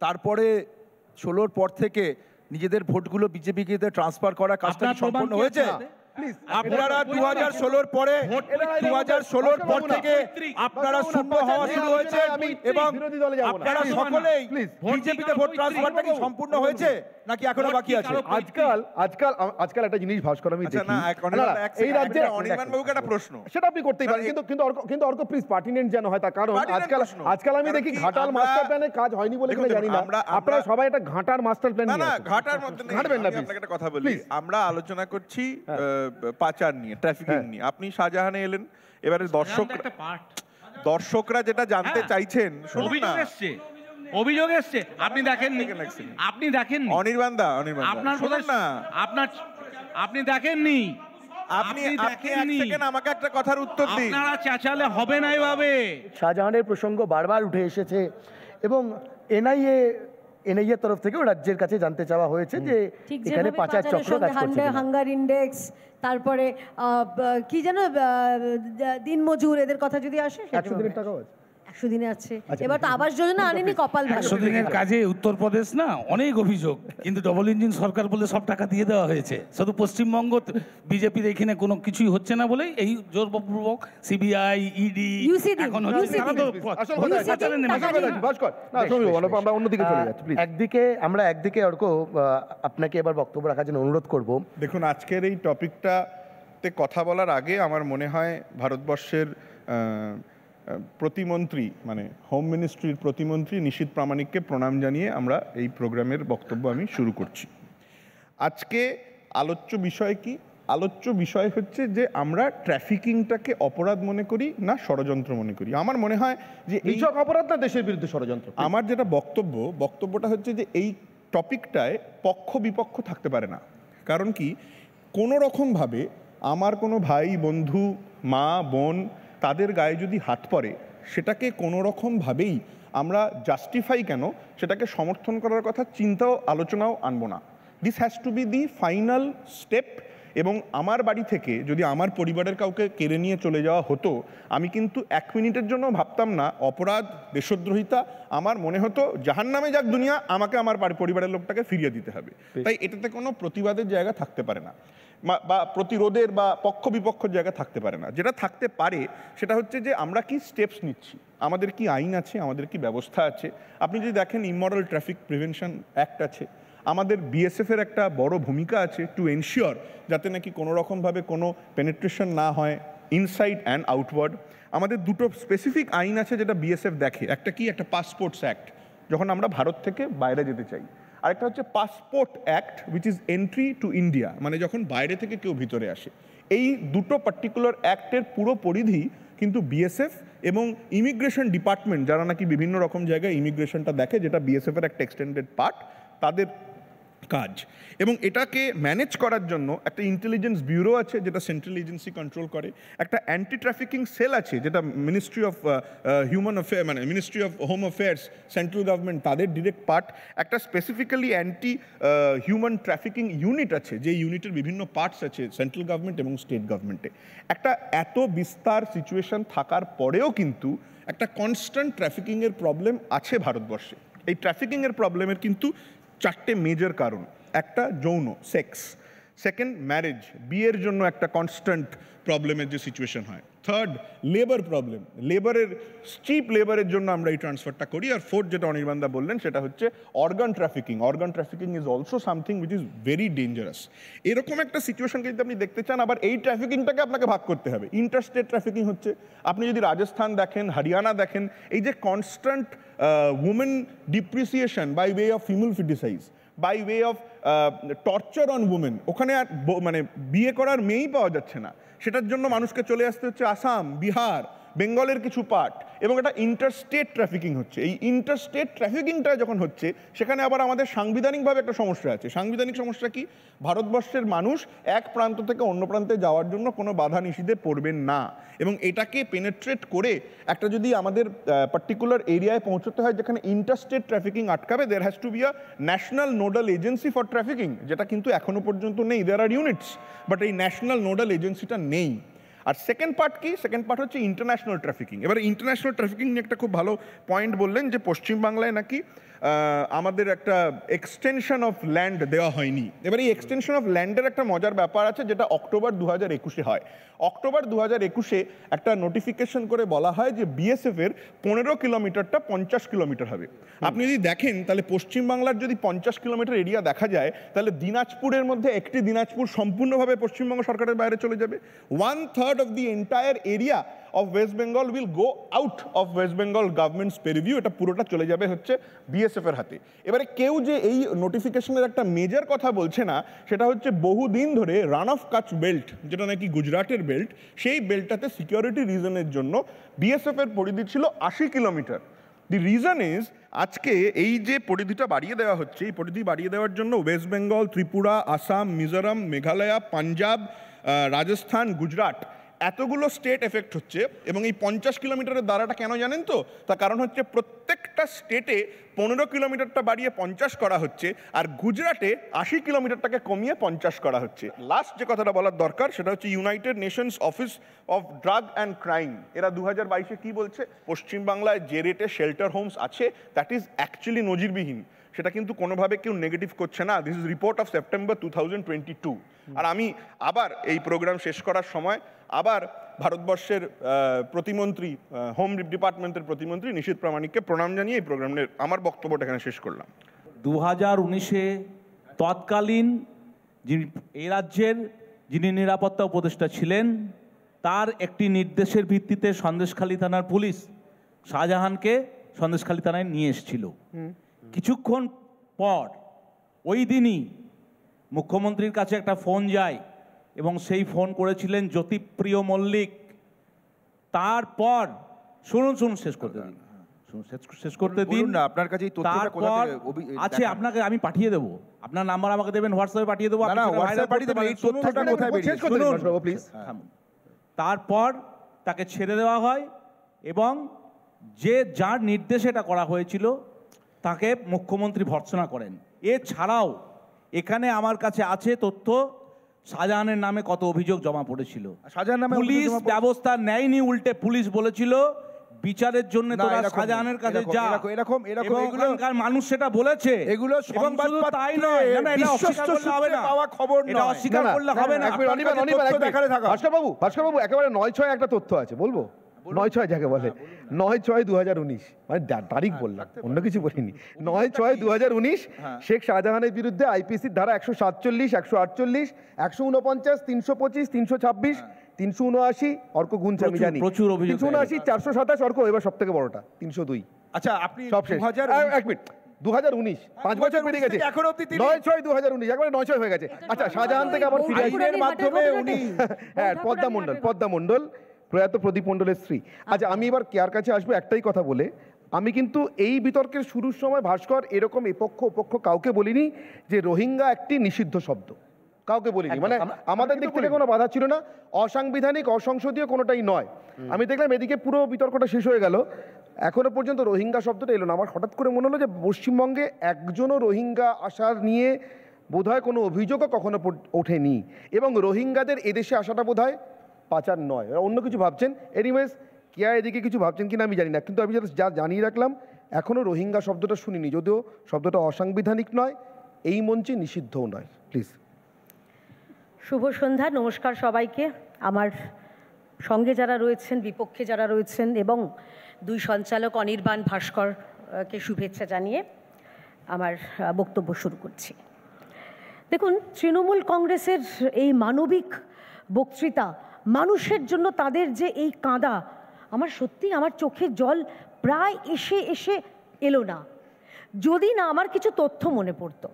তারপরে 16 পর থেকে নিজেদের ভোটগুলো বিজেপিকে ট্রান্সফার করার কাজটা সম্পূর্ণ হয়েছে। আপনারা 2016 পরে 2016 পর থেকে আপনারা শূন্য হওয়া শুরু হয়েছে এবং আপনারা সকলেই বিজেপিতে ভোট ট্রান্সফারটা কি সম্পূর্ণ হয়েছে নাকি এখনো বাকি আছে? আজকাল একটা জিনিস ভাস্কর আমি দেখি, এই রাজ্যে অনির্বাণ বাবুকে একটা প্রশ্ন, সেটা আপনি করতেই পারেন, কিন্তু অর্ক প্লিজ পার্টিনেন্ট যেন হয়, তার কারণ আজকাল আমি দেখি ঘাটাল মাস্টার প্ল্যানে কাজ হয়নি বলে কিনা জানি না, আপনারা সবাই একটা ঘাটার মাস্টার প্ল্যান নিয়ে আসেন। ঘাটার মধ্যে ঘাটবেন না, আপনাকে একটা কথা বলি, আমরা আলোচনা করছি পাচার নিয়ে, ট্রাফিকিং নিয়ে। আপনি শাহজাহানে এলেন, এবারে দর্শকরা যেটা জানতে চাইছেন, অভিযোগ এসছে, আপনি দেখেননি, অনির্বাণ দা, আপনার শুনুন না, আপনি দেখেননি, আপনি এক সেকেন্ড আমাকে একটা কথার উত্তর দিন। আপনারা চেঁচালে হবে না এভাবে। শাহজাহানের প্রসঙ্গ বারবার উঠে এসেছে এবং এনআইএ এনআইএর তরফ থেকেও রাজ্যের কাছে জানতে চাওয়া হয়েছে যে ঠিক এখানে যেভাবে পাচার পাচারের চক্র সঙ্গে কাজ করছে কিনা। হাঙ্গার ইন্ডেক্স, তারপরে কি যেন দিনমজুর, এদের কথা যদি আসে 100 দিনের টাকাও আছে। 100 দিনে আছে। এবার তো আবাস যোজনা আনেনি, কপাল ভালো। 100 দিনের কাজে উত্তরপ্রদেশ না অনেক অভিযোগ, কিন্তু ডবল ইঞ্জিন সরকার বলে সব টাকা দিয়ে দেওয়া হয়েছে। শুধু পশ্চিমবঙ্গ বিজেপির এখানে কোনো কিছুই হচ্ছে না বলেই এই জোরপূর্বক সিবিআই, ইডি UCD, এখন হচ্ছে UCD তারা তো আসল কথা আছে। পাচারে নেমে আসল গেছে। কথা আছে, ভাস্কর। না, শোনো, আমরা অন্যদিকে চলে যাচ্ছি, প্লিজ। একদিকে অর্ক আপনাকে এবার বক্তব্য রাখার জন্য অনুরোধ করব। দেখুন, আজকের এই টপিকটাতে কথা বলার আগে আমার মনে হয় ভারতবর্ষের প্রতিমন্ত্রী, মানে হোম মিনিস্ট্রির প্রতিমন্ত্রী নিশীথ প্রামাণিককে প্রণাম জানিয়ে আমরা এই প্রোগ্রামের বক্তব্য আমি শুরু করছি। আজকে আলোচ্য বিষয় কি? আলোচ্য বিষয় হচ্ছে যে আমরা ট্রাফিকিংটাকে অপরাধ মনে করি না ষড়যন্ত্র মনে করি। আমার মনে হয় যে এই নিছক অপরাধ না দেশের বিরুদ্ধে ষড়যন্ত্র। আমার যেটা বক্তব্যটা হচ্ছে যে এই টপিকটায় পক্ষ বিপক্ষ থাকতে পারে না। কারণ কি, কোনো রকমভাবে আমার কোনো ভাই, বন্ধু, মা, বোন, তাদের গায়ে যদি হাত পড়ে, সেটাকে কোনো রকমভাবেই আমরা জাস্টিফাই কেন, সেটাকে সমর্থন করার কথা চিন্তাও আলোচনাও আনবো না। This has to be the final step. এবং আমার বাড়ি থেকে যদি আমার পরিবারের কাউকে কেড়ে নিয়ে চলে যাওয়া হতো, আমি কিন্তু 1 মিনিটের জন্য ভাবতাম না অপরাধ, দেশদ্রোহিতা। আমার মনে হতো জাহান্নামে যাক দুনিয়া, আমাকে আমার পরিবারের লোকটাকে ফিরিয়ে দিতে হবে। তাই এটাতে কোনো প্রতিবাদের জায়গা থাকতে পারে না, বা প্রতিরোধের বা পক্ষ বিপক্ষের জায়গা থাকতে পারে না। যেটা থাকতে পারে সেটা হচ্ছে যে আমরা কি স্টেপস নিচ্ছি, আমাদের কি আইন আছে, আমাদের কি ব্যবস্থা আছে। আপনি যদি দেখেন, ইমমরাল ট্রাফিক প্রিভেনশন অ্যাক্ট আছে, আমাদের বিএসএফের একটা বড় ভূমিকা আছে টু এনশিওর যাতে নাকি কোনো রকমভাবে কোনো পেনেট্রেশন না হয় ইনসাইড অ্যান্ড আউটওয়ার্ড। আমাদের দুটো স্পেসিফিক আইন আছে যেটা বিএসএফ দেখে। একটা কি, একটা পাসপোর্টস অ্যাক্ট, যখন আমরা ভারত থেকে বাইরে যেতে চাই। আরেকটা হচ্ছে passport act, which is entry to India, মানে যখন বাইরে থেকে কেউ ভিতরে আসে। এই দুটো পার্টিকুলার অ্যাক্টের পুরো পরিধি কিন্তু বিএসএফ এবং ইমিগ্রেশন ডিপার্টমেন্ট, যারা নাকি বিভিন্ন রকম জায়গায় ইমিগ্রেশনটা দেখে, যেটা বিএসএফের একটা এক্সটেন্ডেড পার্ট, তাদের কাজ। এবং এটাকে ম্যানেজ করার জন্য একটা ইন্টেলিজেন্স ব্যুরো আছে যেটা সেন্ট্রাল এজেন্সি কন্ট্রোল করে, একটা অ্যান্টি ট্রাফিকিং সেল আছে যেটা মিনিস্ট্রি অফ হিউম্যান অ্যাফেয়ার, মানে ministry of home affairs, central government, তাদের ডিরেক্ট পার্ট। একটা specifically anti human trafficking unit আছে, যে ইউনিটের বিভিন্ন পার্টস আছে সেন্ট্রাল গভর্নমেন্ট এবং স্টেট গভর্নমেন্টে। একটা এত বিস্তার সিচুয়েশন থাকার পরেও কিন্তু একটা কনস্ট্যান্ট ট্রাফিকিংয়ের প্রবলেম আছে ভারতবর্ষে। এই ট্রাফিকিংয়ের প্রবলেমের কিন্তু 4টে মেজর কারণ। একটা যৌন, সেক্স। সেকেন্ড, ম্যারেজ, বিয়ের জন্য একটা কনস্ট্যান্ট প্রবলেমের যে সিচুয়েশন হয়। থার্ড, লেবার প্রবলেম, লেবারের চিপ লেবারের জন্য আমরা এই ট্রান্সফারটা করি। আর ফোর্থ, যেটা অনির্বাণদা বললেন, সেটা হচ্ছে organ trafficking. Organ trafficking is also something which is very dangerous. এরকম একটা সিচুয়েশনকে যদি আপনি দেখতে চান, আবার এই ট্রাফিকিংটাকে আপনাকে ভাগ করতে হবে। ইন্টারস্টেট ট্রাফিকিং হচ্ছে, আপনি যদি রাজস্থান দেখেন, হরিয়ানা দেখেন, এই যে constant women depreciation by way of female foeticide, by way of torture on women, ওখানে আর মানে বিয়ে করার মেয়েই পাওয়া যাচ্ছে না। সেটার জন্য মানুষকে চলে আসতে হচ্ছে আসাম, বিহার, বেঙ্গলের কিছু পার্ট, এবং এটা ইন্টারস্টেট ট্রাফিকিং হচ্ছে। এই ইন্টারস্টেট ট্রাফিকিংটা যখন হচ্ছে, সেখানে আবার আমাদের সাংবিধানিকভাবে একটা সমস্যা আছে। সাংবিধানিক সমস্যা কি? ভারতবর্ষের মানুষ এক প্রান্ত থেকে অন্য প্রান্তে যাওয়ার জন্য কোনো বাধা নিষেধে পড়বেন না, এবং এটাকে পেনেট্রেট করে একটা যদি আমাদের পার্টিকুলার এরিয়ায় পৌঁছতে হয় যেখানে ইন্টারস্টেট ট্রাফিকিং আটকাবে, there has to be a national nodal agency for trafficking, যেটা কিন্তু এখনো পর্যন্ত নেই। দেয়ার আর ইউনিটস, বাট এই ন্যাশনাল নোডাল এজেন্সিটা নেই। আর সেকেন্ড পার্ট কি? সেকেন্ড পার্ট হচ্ছে ইন্টারন্যাশনাল ট্রাফিকিং। এবার ইন্টারন্যাশনাল ট্রাফিকিং নিয়ে একটা খুব ভালো পয়েন্ট বললেন যে পশ্চিমবাংলায় নাকি আমাদের একটা এক্সটেনশন অফ ল্যান্ড দেওয়া হয়নি। এবার এই এক্সটেনশন অফ ল্যান্ডের একটা মজার ব্যাপার আছে, যেটা অক্টোবর 2021-এ হয়। অক্টোবর 2021-এ একটা নোটিফিকেশন করে বলা হয় যে বিএসএফের 15 কিলোমিটারটা 50 কিলোমিটার হবে। আপনি যদি দেখেন, তাহলে পশ্চিমবাংলার যদি 50 কিলোমিটার এরিয়া দেখা যায়, তাহলে দিনাজপুরের মধ্যে একটি দিনাজপুর সম্পূর্ণভাবে পশ্চিমবঙ্গ সরকারের বাইরে চলে যাবে। 1/3 of the entire area of West Bengal will go out of West Bengal government's purview. এটা পুরোটা চলে যাবে হচ্ছে বিএসএফের হাতে। এবারে কেউ যে এই নোটিফিকেশনের একটা মেজর কথা বলছে না, সেটা হচ্ছে বহুদিন ধরে রান অফ কাচ বেল্ট, যেটা নাকি গুজরাটের বেল্ট, সেই বেল্টটাতে সিকিউরিটি রিজনের জন্য বিএসএফের পরিধি ছিল 80 কিলোমিটার। দি রিজন ইজ, আজকে এই যে পরিধিটা বাড়িয়ে দেওয়া হচ্ছে, এই পরিধি বাড়িয়ে দেওয়ার জন্য ওয়েস্ট বেঙ্গল, ত্রিপুরা, আসাম, মিজোরাম, মেঘালয়, পাঞ্জাব, রাজস্থান, গুজরাট, এতগুলো স্টেট এফেক্ট হচ্ছে, এবং এই 50 কিলোমিটারের দ্বারাটা কেন জানেন তো? তার কারণ হচ্ছে প্রত্যেকটা স্টেটে 15 কিলোমিটারটা বাড়িয়ে 50 করা হচ্ছে, আর গুজরাটে 80 কিলোমিটারটাকে কমিয়ে 50 করা হচ্ছে। লাস্ট যে কথাটা বলার দরকার সেটা হচ্ছে United Nations office of drug and crime, এরা 2022-এ কি বলছে? পশ্চিমবাংলায় যে রেটে শেল্টার হোমস আছে দ্যাট ইজ অ্যাকচুয়ালি নজিরবিহীন। সেটা কিন্তু কোনোভাবে কেউ নেগেটিভ করছে না। This is report of September 2022। আর আমি আবার এই প্রোগ্রাম শেষ করার সময় আবার ভারতবর্ষের প্রতিমন্ত্রী, হোম ডিপার্টমেন্টের প্রতিমন্ত্রী নিশীথ প্রামাণিককে প্রণাম জানিয়ে এই প্রোগ্রামের আমার বক্তব্যটা এখানে শেষ করলাম। 2019-এ তৎকালীন যিনি এই রাজ্যের যিনি নিরাপত্তা উপদেষ্টা ছিলেন, তার একটি নির্দেশের ভিত্তিতে সন্দেশখালী থানার পুলিশ শাহজাহানকে সন্দেশখালী থানায় নিয়ে এসেছিল। কিছুক্ষণ পর ওই দিনই মুখ্যমন্ত্রীর কাছে একটা ফোন যায়, এবং সেই ফোন করেছিলেন জ্যোতিপ্রিয় মল্লিক। তারপর শুনুন শেষ করতে দিন, শেষ করতে দিন না, আপনার কাছে এই তথ্যটা কোথা তারপর থেকে আছে, আপনাকে আমি পাঠিয়ে দেবো, আপনার নাম্বার আমাকে দেবেন, হোয়াটসঅ্যাপে পাঠিয়ে দেবো। না, হোয়াটসঅ্যাপে পাঠিয়ে দেবেন, এই তথ্যটা কোথায় বেরিয়েছে? প্লিজ। তারপর তাকে ছেড়ে দেওয়া হয়, এবং যার নির্দেশে এটা করা হয়েছিল তাকে মুখ্যমন্ত্রী ভর্ৎসনা করেন। এছাড়াও এখানে আমার কাছে আছে তথ্য, শাহজাহানের নামে কত অভিযোগ জমা পড়েছিল। শাহজাহান নামে পুলিশ ব্যবস্থা নেয়নি, উল্টে পুলিশ বলেছিল বিচারের জন্য তোরা শাহজাহানের কাছে যা। এরকম এখানকার মানুষ সেটা বলেছে। এগুলো সংবাদপত্রে তাই নয়, এটা অস্বীকার করলে হবে না, পাওয়া খবর এটা নয়। অস্বীকার করলে হবে না। ভাস্কর বাবু একেবারে 9/6 একটা তথ্য আছে, বলবো? 9/6 যাকে বলে, 9/6/2019, মানে তারিখ বললাম, অন্য কিছু বলিনি। 9/6/2019 শেখ শাহজাহানের বিরুদ্ধে আইপিসির ধারা 147, 148, 149, 325, 326, 379, অর্ক গুনছে আমি জানি, প্রচুর অভিযোগ, 379, 427, অর্ক এবার সব থেকে বড়টা 302। আচ্ছা, আপনি সব শেষ। 2019 এক মিনিট, 2019 5 বছর পেরিয়ে গেছে, 9/6/2019 একবারে 9/6 হয়ে গেছে। আচ্ছা, শাহজাহান থেকে আবার ফিরে আসি। আইনের মাধ্যমে উনি হ্যাঁ, পদ্মা মণ্ডল, প্রয়াত প্রদীপ মণ্ডলের স্ত্রী। আচ্ছা, আমি এবার কেয়ার কাছে আসবো একটাই কথা বলে। আমি কিন্তু এই বিতর্কের শুরুর সময় ভাস্কর এরকম এপক্ষ ওপক্ষ কাউকে বলিনি যে রোহিঙ্গা একটি নিষিদ্ধ শব্দ, কাউকে বলিনি। মানে আমাদের দিক থেকে কোনো বাধা ছিল না, অসাংবিধানিক অসংসদীয় কোনোটাই নয়। আমি দেখলাম এদিকে পুরো বিতর্কটা শেষ হয়ে গেল, এখনো পর্যন্ত রোহিঙ্গা শব্দটা এলো না। আমার হঠাৎ করে মনে হলো যে পশ্চিমবঙ্গে একজনও রোহিঙ্গা আসার নিয়ে বোধহয় কোনো অভিযোগও কখনো ওঠেনি, এবং রোহিঙ্গাদের এদেশে আসাটা বোধহয় পাচার নয়, অন্য কিছু ভাবছেন। এনিওয়েজ, কেয়া এদিকে কিছু ভাবছেন কিনা আমি জানি না, কিন্তু আমি যা জানিয়ে রাখলাম, এখনও রোহিঙ্গা শব্দটা শুনিনি, যদিও শব্দটা অসাংবিধানিক নয়, এই মঞ্চে নিষিদ্ধও নয়। প্লিজ। শুভ সন্ধ্যা, নমস্কার সবাইকে। আমার সঙ্গে যারা রয়েছেন, বিপক্ষে যারা রয়েছেন, এবং দুই সঞ্চালক অনির্বাণ, ভাস্করকে শুভেচ্ছা জানিয়ে আমার বক্তব্য শুরু করছি। দেখুন, তৃণমূল কংগ্রেসের এই মানবিক বক্তৃতা, মানুষের জন্য তাদের যে এই কাঁদা, আমার সত্যি আমার চোখের জল প্রায় এসে এলো না, যদি না আমার কিছু তথ্য মনে পড়তো।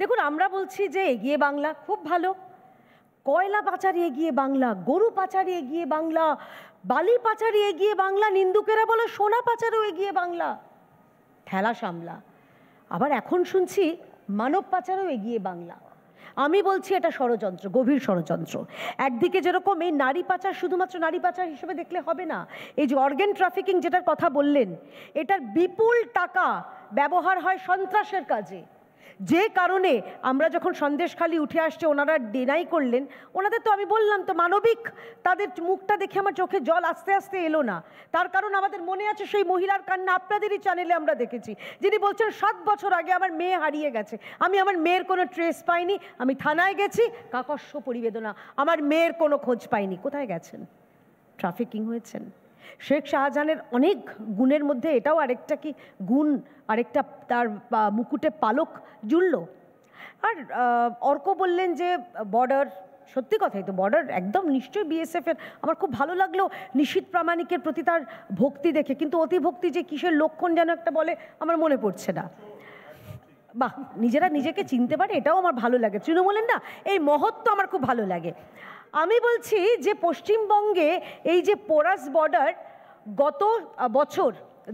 দেখুন, আমরা বলছি যে এগিয়ে বাংলা, খুব ভালো, কয়লা পাচারে এগিয়ে বাংলা, গরু পাচারে এগিয়ে বাংলা, বালি পাচারে এগিয়ে বাংলা, নিন্দুকেরা বলে সোনা পাচারেও এগিয়ে বাংলা, ঠেলা সামলা। আবার এখন শুনছি মানব পাচারেও এগিয়ে বাংলা। আমি বলছি এটা ষড়যন্ত্র, গভীর ষড়যন্ত্র। একদিকে যেরকম এই নারী পাচার শুধুমাত্র নারী পাচার হিসেবে দেখলে হবে না, এই যে অর্গান ট্রাফিকিং যেটার কথা বললেন, এটার বিপুল টাকা ব্যবহার হয় সন্ত্রাসের কাজে, যে কারণে আমরা যখন সন্দেশখালী উঠে আসছে ওনারা ডিনাই করলেন, ওনাদের তো আমি বললাম তো মানবিক, তাদের মুখটা দেখে আমার চোখে জল আস্তে আস্তে এলো না। তার কারণ আমাদের মনে আছে সেই মহিলার কান্না, আপনাদেরই চ্যানেলে আমরা দেখেছি, যিনি বলছেন 7 বছর আগে আমার মেয়ে হারিয়ে গেছে, আমি আমার মেয়ের কোনো ট্রেস পাইনি, আমি থানায় গেছি, কাকস্য পরিবেদনা, আমার মেয়ের কোনো খোঁজ পাইনি। কোথায় গেছেন? ট্রাফিকিং হয়েছেন। শেখ শাহজাহানের অনেক গুণের মধ্যে এটাও আরেকটা কি গুণ, আরেকটা তার মুকুটে পালক জুড়ল। আর অর্ক বললেন যে বর্ডার, সত্যি কথাই তো, বর্ডার একদম নিশ্চয়ই বিএসএফের। আমার খুব ভালো লাগলো নিশীথ প্রামাণিকের প্রতি তার ভক্তি দেখে, কিন্তু অতিভক্তি যে কিসের লক্ষণ যেন একটা বলে, আমার মনে পড়ছে না। বাহ, নিজেরা নিজেকে চিনতে পারে, এটাও আমার ভালো লাগে। তৃণমূলের না এই মহত্ব আমার খুব ভালো লাগে। আমি বলছি যে পশ্চিমবঙ্গে এই যে পোরাস বর্ডার গত বছর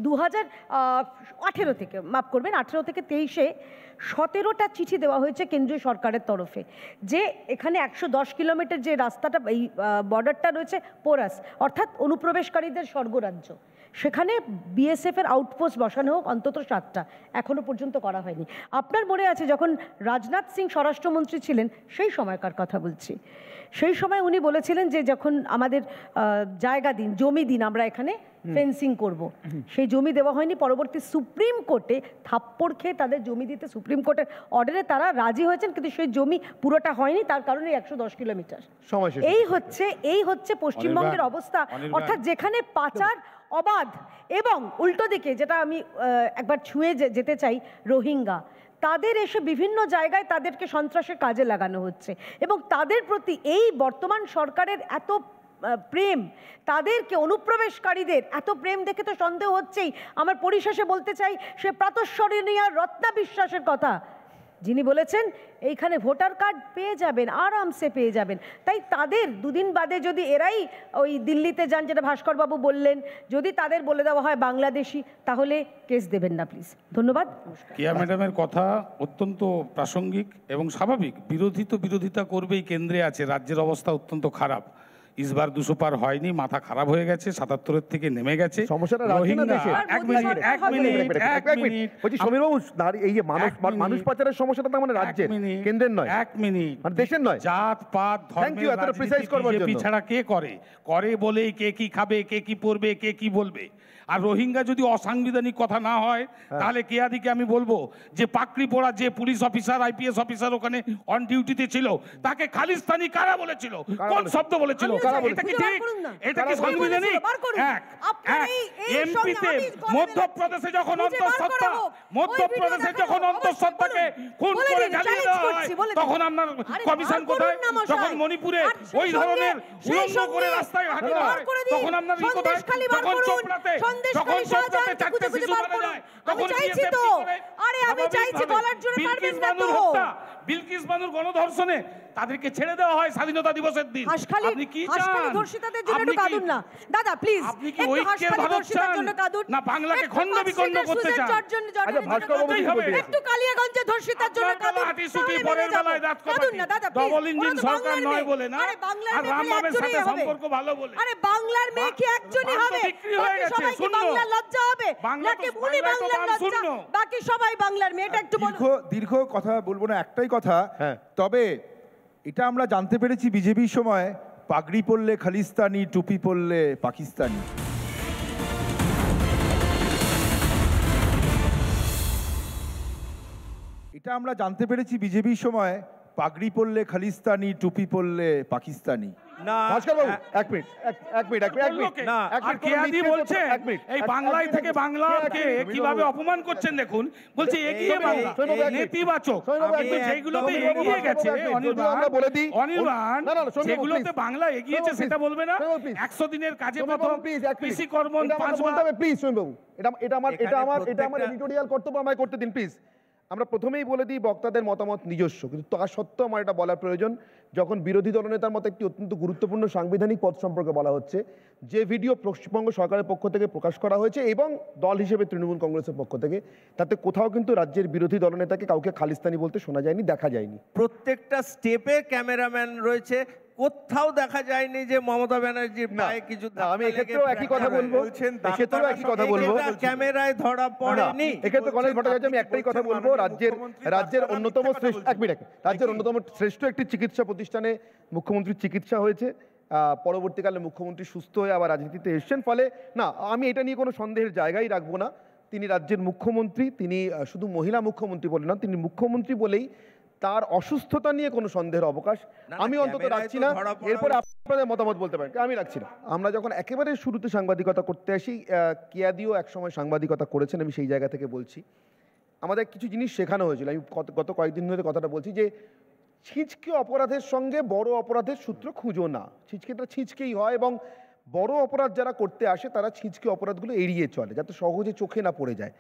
2018 থেকে, মাফ করবেন, 18 থেকে 23-এ 17টা চিঠি দেওয়া হয়েছে কেন্দ্রীয় সরকারের তরফে যে এখানে 110 কিলোমিটার যে রাস্তাটা এই বর্ডারটা রয়েছে পোরাস অর্থাৎ অনুপ্রবেশকারীদের স্বর্গরাজ্য, সেখানে বিএসএফের আউটপোস্ট বসানো হোক অন্তত 7টা, এখনো পর্যন্ত করা হয়নি। আপনার মনে আছে যখন রাজনাথ সিং স্বরাষ্ট্রমন্ত্রী ছিলেন সেই সময়কার কথা বলছি, সেই সময় উনি বলেছিলেন যে যখন আমাদের জায়গা দিন, জমি দিন, আমরা এখানে ফেন্সিং করব। সেই জমি দেওয়া হয়নি, পরবর্তী সুপ্রিম কোর্টে থাপ্পড় খেয়ে তাদের জমি দিতে সুপ্রিম কোর্টের অর্ডারে তারা রাজি হয়েছেন, কিন্তু সেই জমি পুরোটা হয়নি, তার কারণে 110 কিলোমিটার। এই হচ্ছে পশ্চিমবঙ্গের অবস্থা, অর্থাৎ যেখানে পাচার অবাধ এবং উল্টো দিকে যেটা আমি একবার ছুঁয়ে যেতে চাই, রোহিঙ্গা তাদের এসে বিভিন্ন জায়গায় তাদেরকে সন্ত্রাসের কাজে লাগানো হচ্ছে এবং তাদের প্রতি এই বর্তমান সরকারের এত প্রেম, তাদেরকে অনুপ্রবেশকারীদের এত প্রেম দেখে তো সন্দেহ হচ্ছেই। আমার পরিশেষে বলতে চাই সে প্রাতঃস্মরণীয় রত্না বিশ্বাসের কথা, যিনি বলেছেন এইখানে ভোটার কার্ড পেয়ে যাবেন, আরামসে পেয়ে যাবেন। তাই তাদের দুদিন বাদে যদি এরাই ওই দিল্লিতে যান, যেটা ভাস্করবাবু বললেন, যদি তাদের বলে দেওয়া হয় বাংলাদেশি, তাহলে কেস দেবেন না প্লিজ। ধন্যবাদ। কিয়া ম্যাডামের কথা অত্যন্ত প্রাসঙ্গিক এবং স্বাভাবিক। বিরোধী তো বিরোধিতা করবেই, কেন্দ্রে আছে, রাজ্যের অবস্থা অত্যন্ত খারাপ। ইসবার 200 পার হয়নি, মাথা খারাপ হয়ে গেছে, 77 থেকে নেমে গেছে। সমস্যাটা এই যে মানুষ পাচারের সমস্যাটা তার মানে রাজ্যের, কেন্দ্রের নয়, 1 মিনিট, মানে দেশের নয়। জাত পাত ধর্ম ছাড়া কে করে বলেই কে কি খাবে, কে কি পড়বে, কে কি বলবে। আর রোহিঙ্গা যদি অসাংবিধানিক কথা না হয় তাহলে কেয়াদিকে আমি বলবো যে পাকড়ি পড়া যে পুলিশ অফিসার, আইপিএস অফিসার ওখানে অন ডিউটিতে ছিল, তাকে খালিস্তানি কারা বলেছিল, কোন শব্দ বলেছিল? এটা কি ঠিক? এটা কি সাংবিধানিক? এমপিতে মধ্যপ্রদেশে যখন অন্তঃসত্ত্বাকে খুন করে জ্বালিয়ে দেওয়া হয় তখন আপনার কমিশন কোথায়? যখন মণিপুরে ওই ধরনের উলঙ্গ করে রাস্তায় হাঁটানো হয় তখন আপনার ই কোথায়? যখন চোপড়াতে চারটে শিশু মারা যায় তখন বিলকিস বানুর গণধর্ষণে তাদেরকে ছেড়ে দেওয়া হয় স্বাধীনতা দিবসের দিন। আপনি কি চান? ধর্ষিতাদের জন্য একটু কাঁদুন না দাদা প্লিজ। আপনি কি ঐক্যের ভারত চান না বাংলাকে খণ্ড বিখণ্ড করতে চান? একটু কালিয়াগঞ্জে ধর্ষিতার জন্য কাঁদুন, কাঁদুন না দাদা প্লিজ। ডবল ইঞ্জিন সরকার নয় বলে না, আর রামবামের সাথে সম্পর্ক ভালো বলে। আরে বাংলার মেয়ে কি একজনই হবে? বিক্রি হয়ে গেছে, শূন্য। বাংলা লজ্জা হবে নাকি উনি বাংলার লজ্জা, বাকি সবাই বাংলার মেয়ে? এটা একটু দীর্ঘ কথা বলবো না, একটাই কথা। তবে এটা আমরা জানতে পেরেছি বিজেপির সময় পাগড়ি পরলে খালিস্তানি, টুপি পরলে পাকিস্তানি। এটা আমরা জানতে পেরেছি বিজেপির সময় পাগড়ি পরলে খালিস্তানি, টুপি পরলে পাকিস্তানি। কিভাবে অপমান করছেন দেখুন, বলছে এগিয়ে বাংলা, নেতিবাচক। যেগুলোতে এগিয়ে গেছে অনির্বাণ, যেগুলোতে বাংলা এগিয়েছে সেটা বলবে না। 100 দিনের কাজে প্রথম কৃষি কর্ম 5 মাস। প্লিজ বাবু, এটা আমার এডিটোরিয়াল কর্তব্য, আমায় করতে দিন প্লিজ। আমরা প্রথমেই বলে দিই বক্তাদের মতামত নিজস্ব, কিন্তু তা সত্ত্বেও আমার এটা বলার প্রয়োজন। যখন বিরোধী দলনেতার মতো একটি অত্যন্ত গুরুত্বপূর্ণ সাংবিধানিক পদ সম্পর্কে বলা হচ্ছে, যে ভিডিও পশ্চিমবঙ্গ সরকারের পক্ষ থেকে প্রকাশ করা হয়েছে এবং দল হিসেবে তৃণমূল কংগ্রেসের পক্ষ থেকে, তাতে কোথাও কিন্তু রাজ্যের বিরোধী দলনেতাকে কাউকে খালিস্তানি বলতে শোনা যায়নি, দেখা যায়নি। প্রত্যেকটা স্টেপে ক্যামেরাম্যান রয়েছে, কোথাও দেখা যায়নি যে মমতা ব্যানার্জির পায়ে কিছু। আমি এক্ষেত্রেও একই কথা বলবো, ক্যামেরায় ধরা পড়েনি। এক্ষেত্রে গণেশ ভট্টাচার্য, আমি একটাই কথা বলবো, রাজ্যের অন্যতম শ্রেষ্ঠ একটি চিকিৎসা প্রতিষ্ঠানে মুখ্যমন্ত্রীর চিকিৎসা হয়েছে, পরবর্তীকালে মুখ্যমন্ত্রী সুস্থ হয়ে আবার রাজনীতিতে এসছেন। ফলে না, আমি এটা নিয়ে কোনো সন্দেহের জায়গায় রাখবো না। তিনি রাজ্যের মুখ্যমন্ত্রী, তিনি শুধু মহিলা মুখ্যমন্ত্রী বলে না, তিনি মুখ্যমন্ত্রী বলেই তার অসুস্থতা নিয়ে কোনো সন্দেহের অবকাশ আমি অন্তত রাখছি না। এরপরে আপনাদের মতামত বলতে পারেন, আমি রাখছি না। আমরা যখন একেবারে শুরুতে সাংবাদিকতা করতে আসি, কিয়াদিও একসময় সাংবাদিকতা করেছেন, আমি সেই জায়গা থেকে বলছি, আমাদের কিছু জিনিস শেখানো হয়েছিল। আমি গত কয়েকদিন ধরে কথাটা বলছি যে ছিচকে অপরাধের সঙ্গে বড় অপরাধের সূত্র খুঁজো না। ছিচকেটা ছিচকেই হয় এবং বড় অপরাধ যারা করতে আসে তারা ছিচকে অপরাধগুলো এড়িয়ে চলে যাতে সহজে চোখে না পড়ে যায়।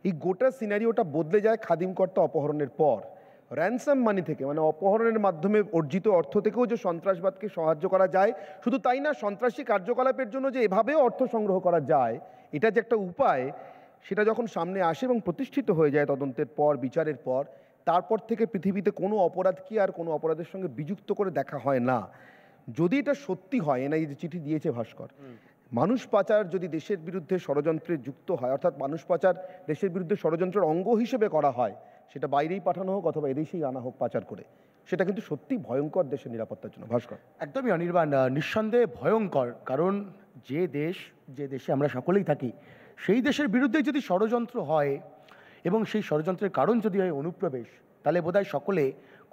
এই গোটা সিনারিওটা বদলে যায় খাদিমকর্তা অপহরণের পর। র্যানসাম মানি থেকে, মানে অপহরণের মাধ্যমে অর্জিত অর্থ থেকেও যে সন্ত্রাসবাদকে সাহায্য করা যায়, শুধু তাই না, সন্ত্রাসী কার্যকলাপের জন্য যে এভাবেও অর্থ সংগ্রহ করা যায়, এটা যে একটা উপায়, সেটা যখন সামনে আসে এবং প্রতিষ্ঠিত হয়ে যায় তদন্তের পর, বিচারের পর, তারপর থেকে পৃথিবীতে কোনো অপরাধকে আর কোনো অপরাধের সঙ্গে বিযুক্ত করে দেখা হয় না। যদি এটা সত্যি হয়, এনআইএ যে চিঠি দিয়েছে ভাস্কর, মানুষ পাচার যদি দেশের বিরুদ্ধে ষড়যন্ত্রে যুক্ত হয়, অর্থাৎ মানুষ পাচার দেশের বিরুদ্ধে ষড়যন্ত্রের অঙ্গ হিসেবে করা হয়, সেটা বাইরেই পাঠানো হোক অথবা এদেশেই আনা হোক পাচার করে, সেটা কিন্তু সত্যি ভয়ঙ্কর দেশের নিরাপত্তার জন্য। ভাস্কর, একদমই অনির্বাণ, নিঃসন্দেহে ভয়ঙ্কর। কারণ যে দেশে আমরা সকলেই থাকি, সেই দেশের বিরুদ্ধে যদি ষড়যন্ত্র হয় এবং সেই ষড়যন্ত্রের কারণ যদি হয় অনুপ্রবেশ, তাহলে বোধহয় সকলে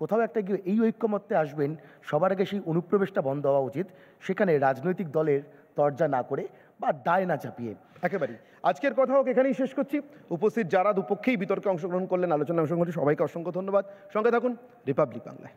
কোথাও একটা গিয়ে এই ঐক্যমত্যে আসবেন, সবার আগে সেই অনুপ্রবেশটা বন্ধ হওয়া উচিত, সেখানে রাজনৈতিক দলের তরজা না করে বা দায় না চাপিয়ে। একেবারেই আজকের কথা হোক এখানেই শেষ করছি। উপস্থিত যারা দুপক্ষেই বিতর্কে অংশগ্রহণ করলেন, আলোচনায় অংশগ্রহণ করলেন, সবাইকে অসংখ্য ধন্যবাদ। সঙ্গে থাকুন রিপাবলিক বাংলায়।